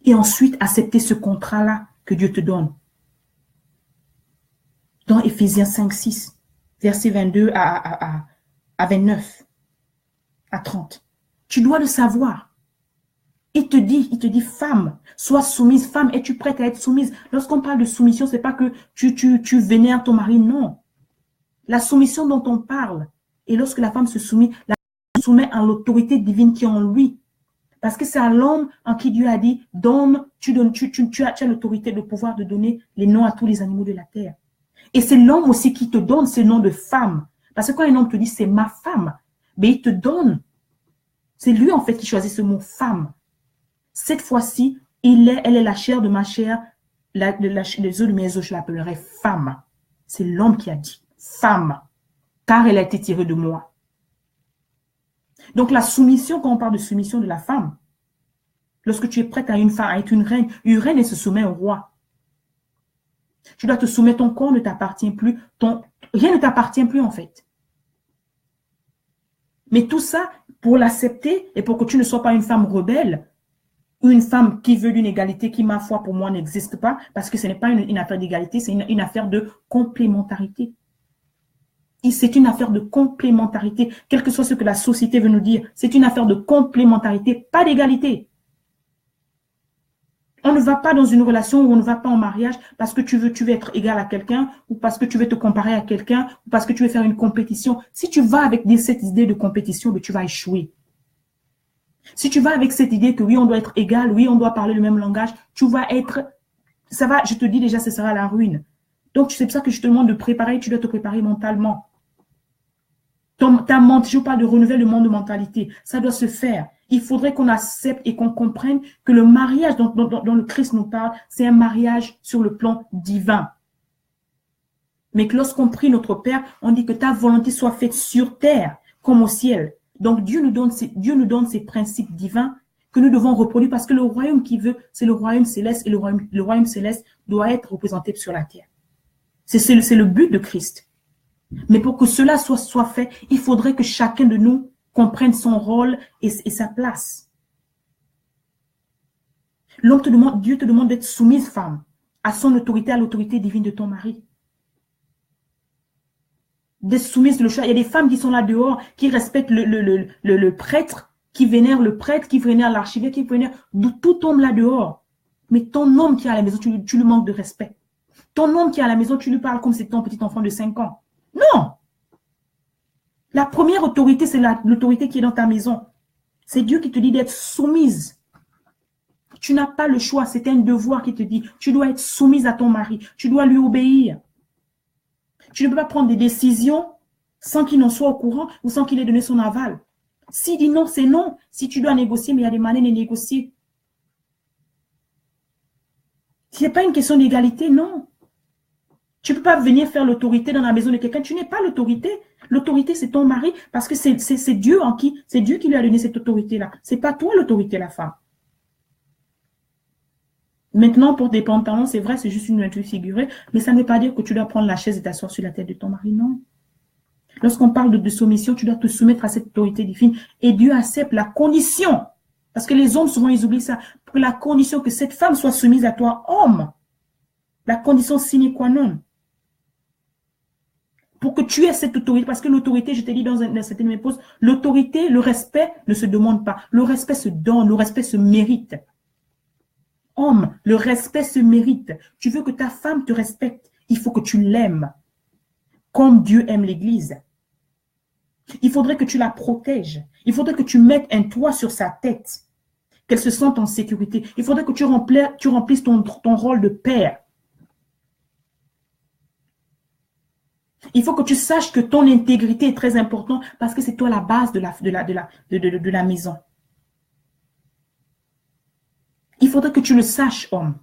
Et ensuite, accepter ce contrat-là que Dieu te donne. Dans Éphésiens 5, 6, versets 22 à 29, à 30. Tu dois le savoir. Il te dit, femme, sois soumise. Femme, es-tu prête à être soumise? Lorsqu'on parle de soumission, c'est pas que tu vénères ton mari, non. La soumission dont on parle, et lorsque la femme se soumet, la femme se soumet à l'autorité divine qui est en lui. Parce que c'est à l'homme en qui Dieu a dit, tu as l'autorité, le pouvoir de donner les noms à tous les animaux de la terre. Et c'est l'homme aussi qui te donne ce nom de femme. Parce que quand un homme te dit, c'est ma femme, mais il te donne. C'est lui en fait qui choisit ce mot femme. Cette fois-ci, elle est la chair de ma chair, les os de mes os, je l'appellerai femme. C'est l'homme qui a dit femme, car elle a été tirée de moi. Donc la soumission, quand on parle de soumission de la femme, lorsque tu es prête à une femme, à être une reine elle se soumet au roi. Tu dois te soumettre, ton corps ne t'appartient plus, rien ne t'appartient plus en fait. Mais tout ça, pour l'accepter et pour que tu ne sois pas une femme rebelle, ou une femme qui veut d'une égalité qui, ma foi, pour moi, n'existe pas, parce que ce n'est pas une affaire d'égalité, c'est une affaire de complémentarité. C'est une affaire de complémentarité, quel que soit ce que la société veut nous dire. C'est une affaire de complémentarité, pas d'égalité. On ne va pas dans une relation où on ne va pas en mariage parce que tu veux être égal à quelqu'un ou parce que tu veux te comparer à quelqu'un ou parce que tu veux faire une compétition. Si tu vas avec cette idée de compétition, tu vas échouer. Si tu vas avec cette idée que oui, on doit être égal, oui, on doit parler le même langage, tu vas être, ça va, je te dis déjà, ce sera la ruine. Donc, c'est pour ça que je te demande de préparer, tu dois te préparer mentalement. Je parle de renouvellement de mentalité. Ça doit se faire. Il faudrait qu'on accepte et qu'on comprenne que le mariage dont le Christ nous parle, c'est un mariage sur le plan divin. Mais que lorsqu'on prie notre Père, on dit que ta volonté soit faite sur terre comme au ciel. Donc Dieu nous donne ces principes divins que nous devons reproduire parce que le royaume qu'il veut, c'est le royaume céleste et le royaume céleste doit être représenté sur la terre. C'est le but de Christ. Mais pour que cela soit fait, il faudrait que chacun de nous comprenne son rôle et sa place. Dieu te demande d'être soumise, femme, à son autorité, à l'autorité divine de ton mari. D'être soumise, il y a des femmes qui sont là dehors, qui respectent le prêtre, qui vénèrent le prêtre, qui vénèrent l'archevêque, qui vénèrent tout homme là dehors. Mais ton homme qui est à la maison, tu lui manques de respect. Ton homme qui est à la maison, tu lui parles comme si c'était ton petit enfant de 5 ans. Non! La première autorité, c'est l'autorité qui est dans ta maison. C'est Dieu qui te dit d'être soumise. Tu n'as pas le choix, c'est un devoir qui te dit, tu dois être soumise à ton mari, tu dois lui obéir. Tu ne peux pas prendre des décisions sans qu'il n'en soit au courant ou sans qu'il ait donné son aval. S'il dit non, c'est non. Si tu dois négocier, mais il y a des manières de négocier. Ce n'est pas une question d'égalité, non. Tu ne peux pas venir faire l'autorité dans la maison de quelqu'un. Tu n'es pas l'autorité. L'autorité, c'est ton mari parce que c'est Dieu c'est Dieu qui lui a donné cette autorité-là. Ce n'est pas toi l'autorité, la femme. Maintenant, pour des pantalons, c'est vrai, c'est juste une nature figurée, mais ça ne veut pas dire que tu dois prendre la chaise et t'asseoir sur la tête de ton mari, non. Lorsqu'on parle de soumission, tu dois te soumettre à cette autorité divine et Dieu accepte la condition. Parce que les hommes, souvent, ils oublient ça. Pour la condition que cette femme soit soumise à toi, homme. La condition sine qua non. Pour que tu aies cette autorité, parce que l'autorité, je t'ai dit dans certaines de mes pauses, l'autorité, le respect ne se demande pas. Le respect se donne, le respect se mérite. Homme, le respect se mérite. Tu veux que ta femme te respecte, il faut que tu l'aimes. Comme Dieu aime l'Église. Il faudrait que tu la protèges. Il faudrait que tu mettes un toit sur sa tête. qu'elle se sente en sécurité. Il faudrait que tu remplisses ton rôle de père. Il faut que tu saches que ton intégrité est très importante parce que c'est toi la base de la maison. Il faudrait que tu le saches, homme.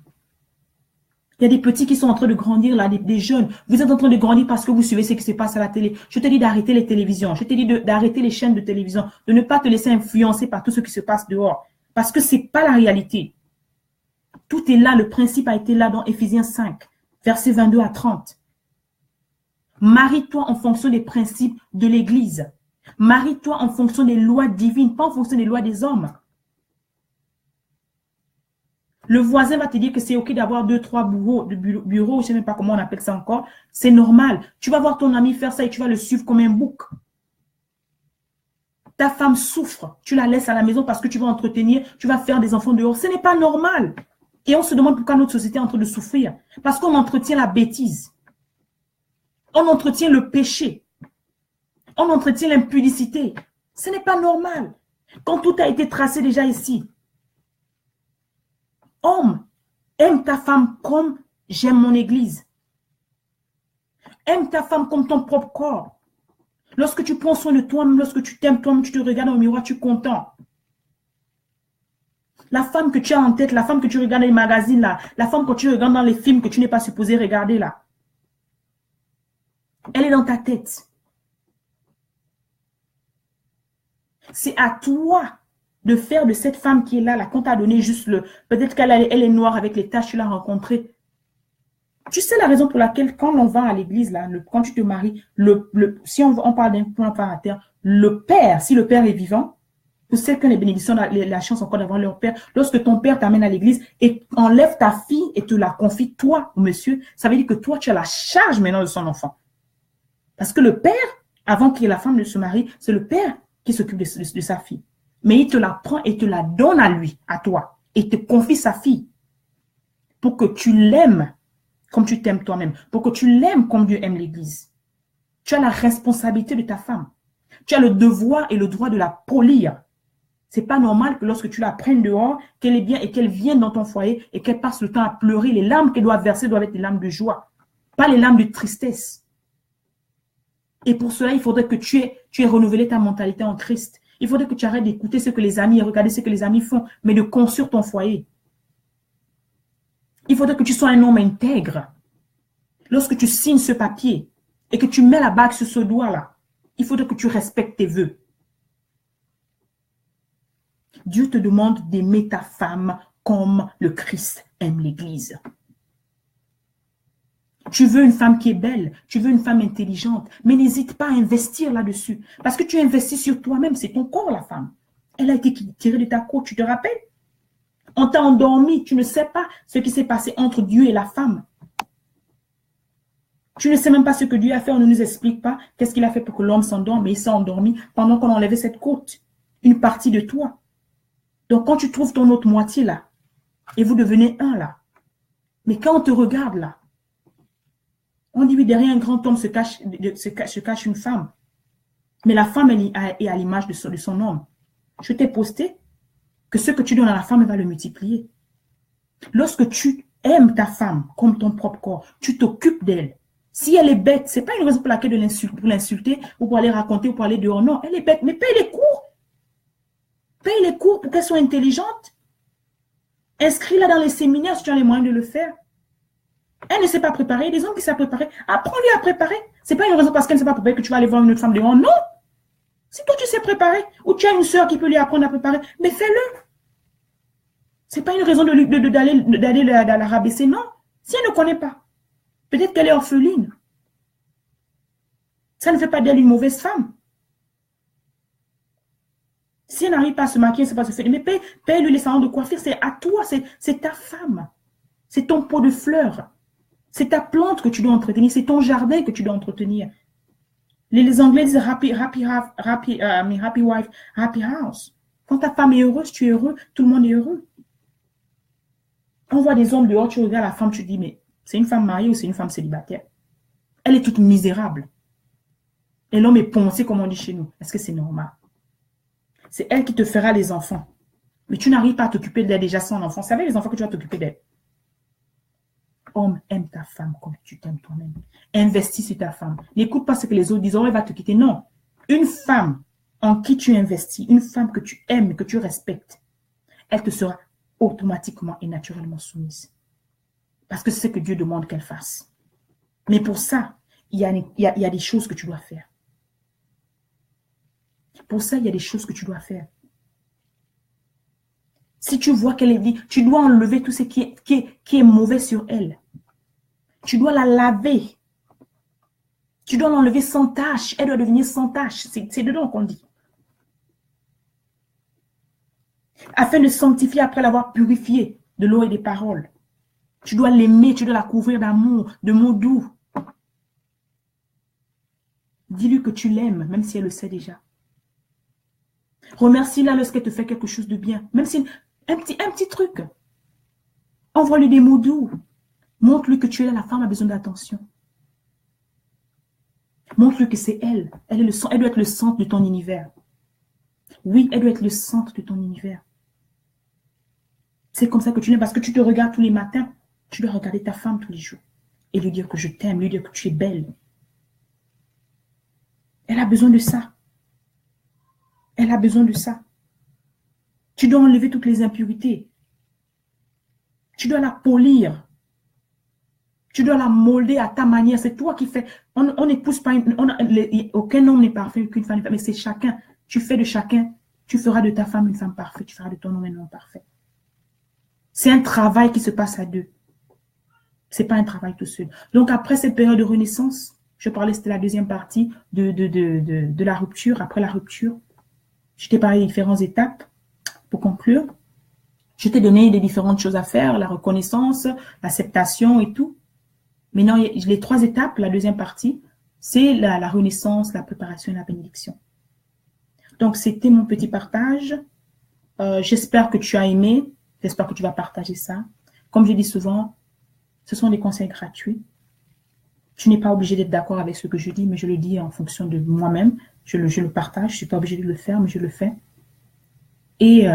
Il y a des petits qui sont en train de grandir, là, des jeunes. Vous êtes en train de grandir parce que vous suivez ce qui se passe à la télé. Je te dis d'arrêter les télévisions. Je te dis d'arrêter les chaînes de télévision. De ne pas te laisser influencer par tout ce qui se passe dehors. Parce que ce n'est pas la réalité. Tout est là. Le principe a été là dans Éphésiens 5, versets 22 à 30. Marie-toi en fonction des principes de l'Église. Marie-toi en fonction des lois divines, pas en fonction des lois des hommes. Le voisin va te dire que c'est OK d'avoir 2, 3 bureaux, je ne sais même pas comment on appelle ça encore. C'est normal. Tu vas voir ton ami faire ça et tu vas le suivre comme un bouc. Ta femme souffre. Tu la laisses à la maison parce que tu vas entretenir, tu vas faire des enfants dehors. Ce n'est pas normal. Et on se demande pourquoi notre société est en train de souffrir. Parce qu'on entretient la bêtise. On entretient le péché. On entretient l'impudicité. Ce n'est pas normal. Quand tout a été tracé déjà ici. Homme, aime ta femme comme j'aime mon église. Aime ta femme comme ton propre corps. Lorsque tu prends soin de toi-même, lorsque tu t'aimes toi-même, tu te regardes au miroir, tu es content. La femme que tu as en tête, la femme que tu regardes dans les magazines, là, la femme que tu regardes dans les films que tu n'es pas supposé regarder, là. Elle est dans ta tête. C'est à toi de faire de cette femme qui est là, qu'on t'a donné juste le... Peut-être qu'elle elle est noire avec les taches, tu l'as rencontrée. Tu sais la raison pour laquelle quand on va à l'église, là, quand tu te maries, si on parle d'un point à terre, le père, si le père est vivant, pour ceux qui ont les bénédictions, la chance encore d'avoir leur père, lorsque ton père t'amène à l'église et enlève ta fille et te la confie, toi, monsieur, ça veut dire que toi, tu as la charge maintenant de son enfant. Parce que le père, avant que la femme ne se marie, c'est le père qui s'occupe de sa fille. Mais il te la prend et te la donne à lui, à toi. Et te confie sa fille. Pour que tu l'aimes comme tu t'aimes toi-même. Pour que tu l'aimes comme Dieu aime l'église. Tu as la responsabilité de ta femme. Tu as le devoir et le droit de la polir. C'est pas normal que lorsque tu la prennes dehors, qu'elle est bien et qu'elle vienne dans ton foyer et qu'elle passe le temps à pleurer. Les larmes qu'elle doit verser doivent être des larmes de joie. Pas les larmes de tristesse. Et pour cela, il faudrait que tu aies renouvelé ta mentalité en Christ. Il faudrait que tu arrêtes d'écouter ce que les amis et regarder ce que les amis font, mais de construire ton foyer. Il faudrait que tu sois un homme intègre. Lorsque tu signes ce papier et que tu mets la bague sur ce doigt-là, il faudrait que tu respectes tes vœux. Dieu te demande d'aimer ta femme comme le Christ aime l'Église. Tu veux une femme qui est belle, tu veux une femme intelligente, mais n'hésite pas à investir là-dessus. Parce que tu investis sur toi-même, c'est ton corps, la femme. Elle a été tirée de ta côte, tu te rappelles? On t'a endormi, tu ne sais pas ce qui s'est passé entre Dieu et la femme. Tu ne sais même pas ce que Dieu a fait, on ne nous explique pas qu'est-ce qu'il a fait pour que l'homme s'endorme, mais il s'est endormi pendant qu'on enlevait cette côte, une partie de toi. Donc quand tu trouves ton autre moitié là, et vous devenez un là, mais quand on te regarde là, on dit oui, derrière un grand homme se cache une femme. Mais la femme est à l'image de son homme. Je t'ai posté que ce que tu donnes à la femme, elle va le multiplier. Lorsque tu aimes ta femme comme ton propre corps, tu t'occupes d'elle. Si elle est bête, ce n'est pas une raison pour laquelle pour l'insulter ou pour aller raconter ou pour aller dehors. Non, elle est bête, mais paye les cours. Paye les cours pour qu'elle soit intelligente. Inscris-la dans les séminaires si tu as les moyens de le faire. Elle ne s'est pas préparée. Des hommes qui savent préparer, apprends-lui à préparer. Ce n'est pas une raison parce qu'elle ne s'est pas préparée que tu vas aller voir une autre femme dehors. Non. Si toi tu sais préparer, ou tu as une soeur qui peut lui apprendre à préparer, mais fais-le. Ce n'est pas une raison d'aller la rabaisser. Non. Si elle ne connaît pas, peut-être qu'elle est orpheline. Ça ne fait pas d'elle une mauvaise femme. Si elle n'arrive pas à se maquiller, elle ne sait pas se faire. Mais paye-lui les salons de coiffure. C'est à toi, c'est ta femme. C'est ton pot de fleurs. C'est ta plante que tu dois entretenir. C'est ton jardin que tu dois entretenir. Les Anglais disent happy wife, happy house. Quand ta femme est heureuse, tu es heureux, tout le monde est heureux. On voit des hommes dehors, tu regardes la femme, tu te dis, mais c'est une femme mariée ou c'est une femme célibataire? Elle est toute misérable. Et l'homme est poncé, comme on dit chez nous. Est-ce que c'est normal? C'est elle qui te fera les enfants. Mais tu n'arrives pas à t'occuper d'elle déjà sans enfant. C'est avec les enfants que tu vas t'occuper d'elle. Homme, aime ta femme comme tu t'aimes toi-même. Investis sur ta femme. N'écoute pas ce que les autres disent. Oh, elle va te quitter. Non. Une femme en qui tu investis, une femme que tu aimes, que tu respectes, elle te sera automatiquement et naturellement soumise. Parce que c'est ce que Dieu demande qu'elle fasse. Mais pour ça, il y a des choses que tu dois faire. Pour ça, il y a des choses que tu dois faire. Si tu vois qu'elle est vie, tu dois enlever tout ce qui est mauvais sur elle. Tu dois la laver. Tu dois l'enlever sans tâche. Elle doit devenir sans tâche. C'est dedans qu'on dit. Afin de sanctifier après l'avoir purifiée de l'eau et des paroles. Tu dois l'aimer, tu dois la couvrir d'amour, de mots doux. Dis-lui que tu l'aimes, même si elle le sait déjà. Remercie-la lorsqu'elle te fait quelque chose de bien. Même si un petit truc. Envoie-lui des mots doux. Montre-lui que tu es là, la femme a besoin d'attention. Montre-lui que c'est elle. Elle doit être le centre de ton univers. Oui, elle doit être le centre de ton univers. C'est comme ça que tu l'aimes, parce que tu te regardes tous les matins. Tu dois regarder ta femme tous les jours. Et lui dire que je t'aime, lui dire que tu es belle. Elle a besoin de ça. Elle a besoin de ça. Tu dois enlever toutes les impuretés. Tu dois la polir. Tu dois la molder à ta manière. C'est toi qui fais. On n'épouse pas. Aucun homme n'est parfait, aucune femme n'est parfaite. Mais c'est chacun. Tu fais de chacun. Tu feras de ta femme une femme parfaite. Tu feras de ton homme un homme parfait. C'est un travail qui se passe à deux. Ce n'est pas un travail tout seul. Donc après cette période de renaissance, je parlais, c'était la deuxième partie de la rupture. Après la rupture, je t'ai parlé des différentes étapes. Pour conclure, je t'ai donné des différentes choses à faire, la reconnaissance, l'acceptation et tout. Maintenant, les 3 étapes, la deuxième partie, c'est la renaissance, la préparation et la bénédiction. Donc, c'était mon petit partage. J'espère que tu as aimé. J'espère que tu vas partager ça. Comme je dis souvent, ce sont des conseils gratuits. Tu n'es pas obligé d'être d'accord avec ce que je dis, mais je le dis en fonction de moi-même. Je le partage. Je ne suis pas obligé de le faire, mais je le fais. Et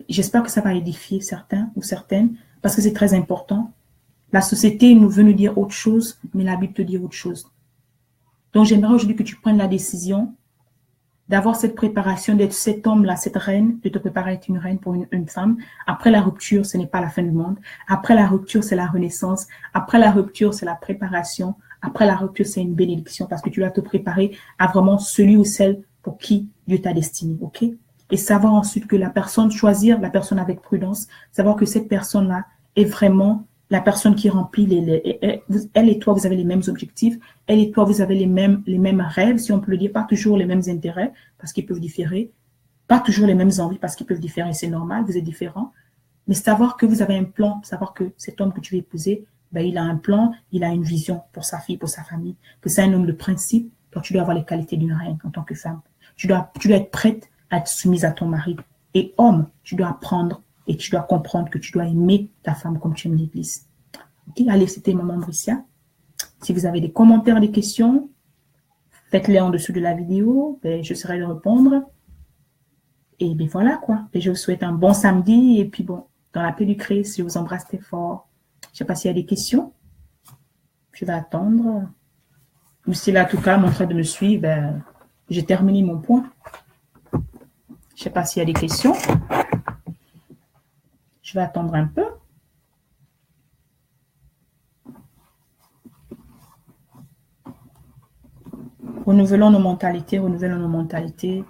j'espère que ça va édifier certains ou certaines, parce que c'est très important. La société nous veut nous dire autre chose, mais la Bible te dit autre chose. Donc j'aimerais aujourd'hui que tu prennes la décision d'avoir cette préparation, d'être cet homme-là, cette reine, de te préparer à être une reine pour une femme. Après la rupture, ce n'est pas la fin du monde. Après la rupture, c'est la renaissance. Après la rupture, c'est la préparation. Après la rupture, c'est une bénédiction, parce que tu dois te préparer à vraiment celui ou celle pour qui Dieu t'a destiné, ok? Et savoir ensuite que la personne, choisir la personne avec prudence, savoir que cette personne-là est vraiment la personne qui remplit elle et toi, vous avez les mêmes objectifs, elle et toi, vous avez les mêmes rêves, si on peut le dire, pas toujours les mêmes intérêts, parce qu'ils peuvent différer, pas toujours les mêmes envies, parce qu'ils peuvent différer, c'est normal, vous êtes différents, mais savoir que vous avez un plan, savoir que cet homme que tu veux épouser, ben, il a un plan, il a une vision pour sa fille, pour sa famille, que c'est un homme de principe, donc tu dois avoir les qualités d'une reine en tant que femme. Tu dois être prête à être soumise à ton mari. Et homme, tu dois apprendre et tu dois comprendre que tu dois aimer ta femme comme tu aimes l'Église. Ok, allez, c'était Maman Bricia. Si vous avez des commentaires, des questions, faites-les en dessous de la vidéo. Ben, je serai de répondre. Et bien voilà quoi. Et je vous souhaite un bon samedi. Et puis bon, dans la paix du Christ, je vous embrasse très fort. Je ne sais pas s'il y a des questions. Je vais attendre. Ou si là, en tout cas, mon train de me suivre, ben, j'ai terminé mon point. Je ne sais pas s'il y a des questions. Je vais attendre un peu. Renouvelons nos mentalités, renouvelons nos mentalités.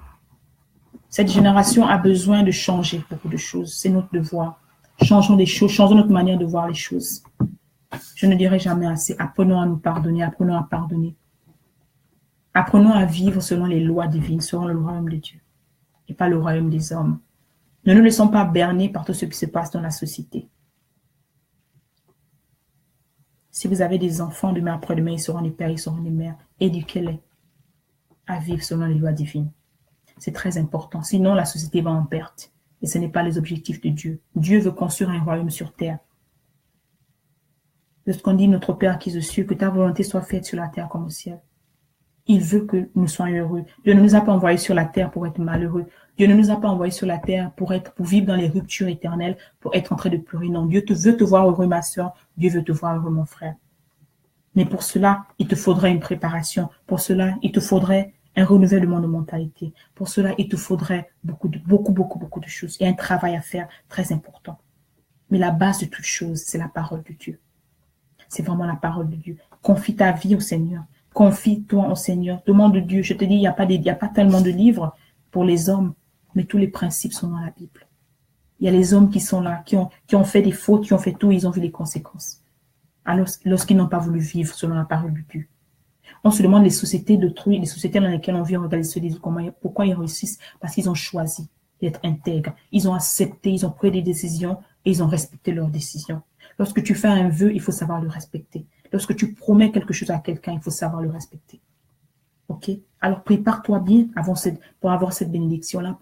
Cette génération a besoin de changer beaucoup de choses. C'est notre devoir. Changeons des choses, changeons notre manière de voir les choses. Je ne dirai jamais assez. Apprenons à nous pardonner, apprenons à pardonner. Apprenons à vivre selon les lois divines, selon le royaume de Dieu, et pas le royaume des hommes. Ne nous laissons pas berner par tout ce qui se passe dans la société. Si vous avez des enfants, demain après-demain, ils seront des pères, ils seront des mères. Éduquez-les à vivre selon les lois divines. C'est très important. Sinon, la société va en perte. Et ce n'est pas les objectifs de Dieu. Dieu veut construire un royaume sur terre. Lorsqu'on dit notre Père qui est aux cieux, que ta volonté soit faite sur la terre comme au ciel. Il veut que nous soyons heureux. Dieu ne nous a pas envoyés sur la terre pour être malheureux. Dieu ne nous a pas envoyés sur la terre pour vivre dans les ruptures éternelles, pour être en train de pleurer. Non, Dieu veut te voir heureux, ma soeur. Dieu veut te voir heureux, mon frère. Mais pour cela, il te faudrait une préparation. Pour cela, il te faudrait un renouvellement de mentalité. Pour cela, il te faudrait beaucoup de choses. Il y a un travail à faire très important. Mais la base de toute chose, c'est la parole de Dieu. C'est vraiment la parole de Dieu. Confie ta vie au Seigneur. Confie-toi au Seigneur. Demande de Dieu. Je te dis, il n'y a pas tellement de livres pour les hommes, mais tous les principes sont dans la Bible. Il y a les hommes qui sont là, qui ont fait des fautes, qui ont fait tout, ils ont vu les conséquences. Alors, lorsqu'ils n'ont pas voulu vivre selon la parole de Dieu. On se demande les sociétés d'autrui, les sociétés dans lesquelles on vit, on regarde, se disent pourquoi ils réussissent? Parce qu'ils ont choisi d'être intègres. Ils ont accepté, ils ont pris des décisions et ils ont respecté leurs décisions. Lorsque tu fais un vœu, il faut savoir le respecter. Lorsque tu promets quelque chose à quelqu'un, il faut savoir le respecter. OK? Alors, prépare-toi bien pour avoir cette bénédiction-là.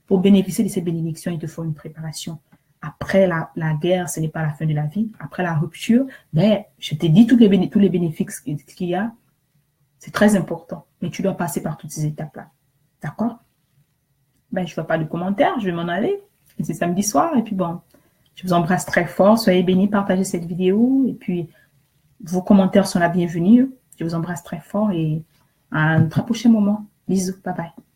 Pour bénéficier de cette bénédiction, il te faut une préparation. Après la guerre, ce n'est pas la fin de la vie. Après la rupture, ben, je t'ai dit tous les bénéfices qu'il y a. C'est très important. Mais tu dois passer par toutes ces étapes-là. D'accord? Ben, je ne vois pas de commentaires. Je vais m'en aller. C'est samedi soir. Et puis bon, je vous embrasse très fort. Soyez bénis, partagez cette vidéo. Et puis, vos commentaires sont la bienvenue. Je vous embrasse très fort et à un très prochain moment. Bisous. Bye bye.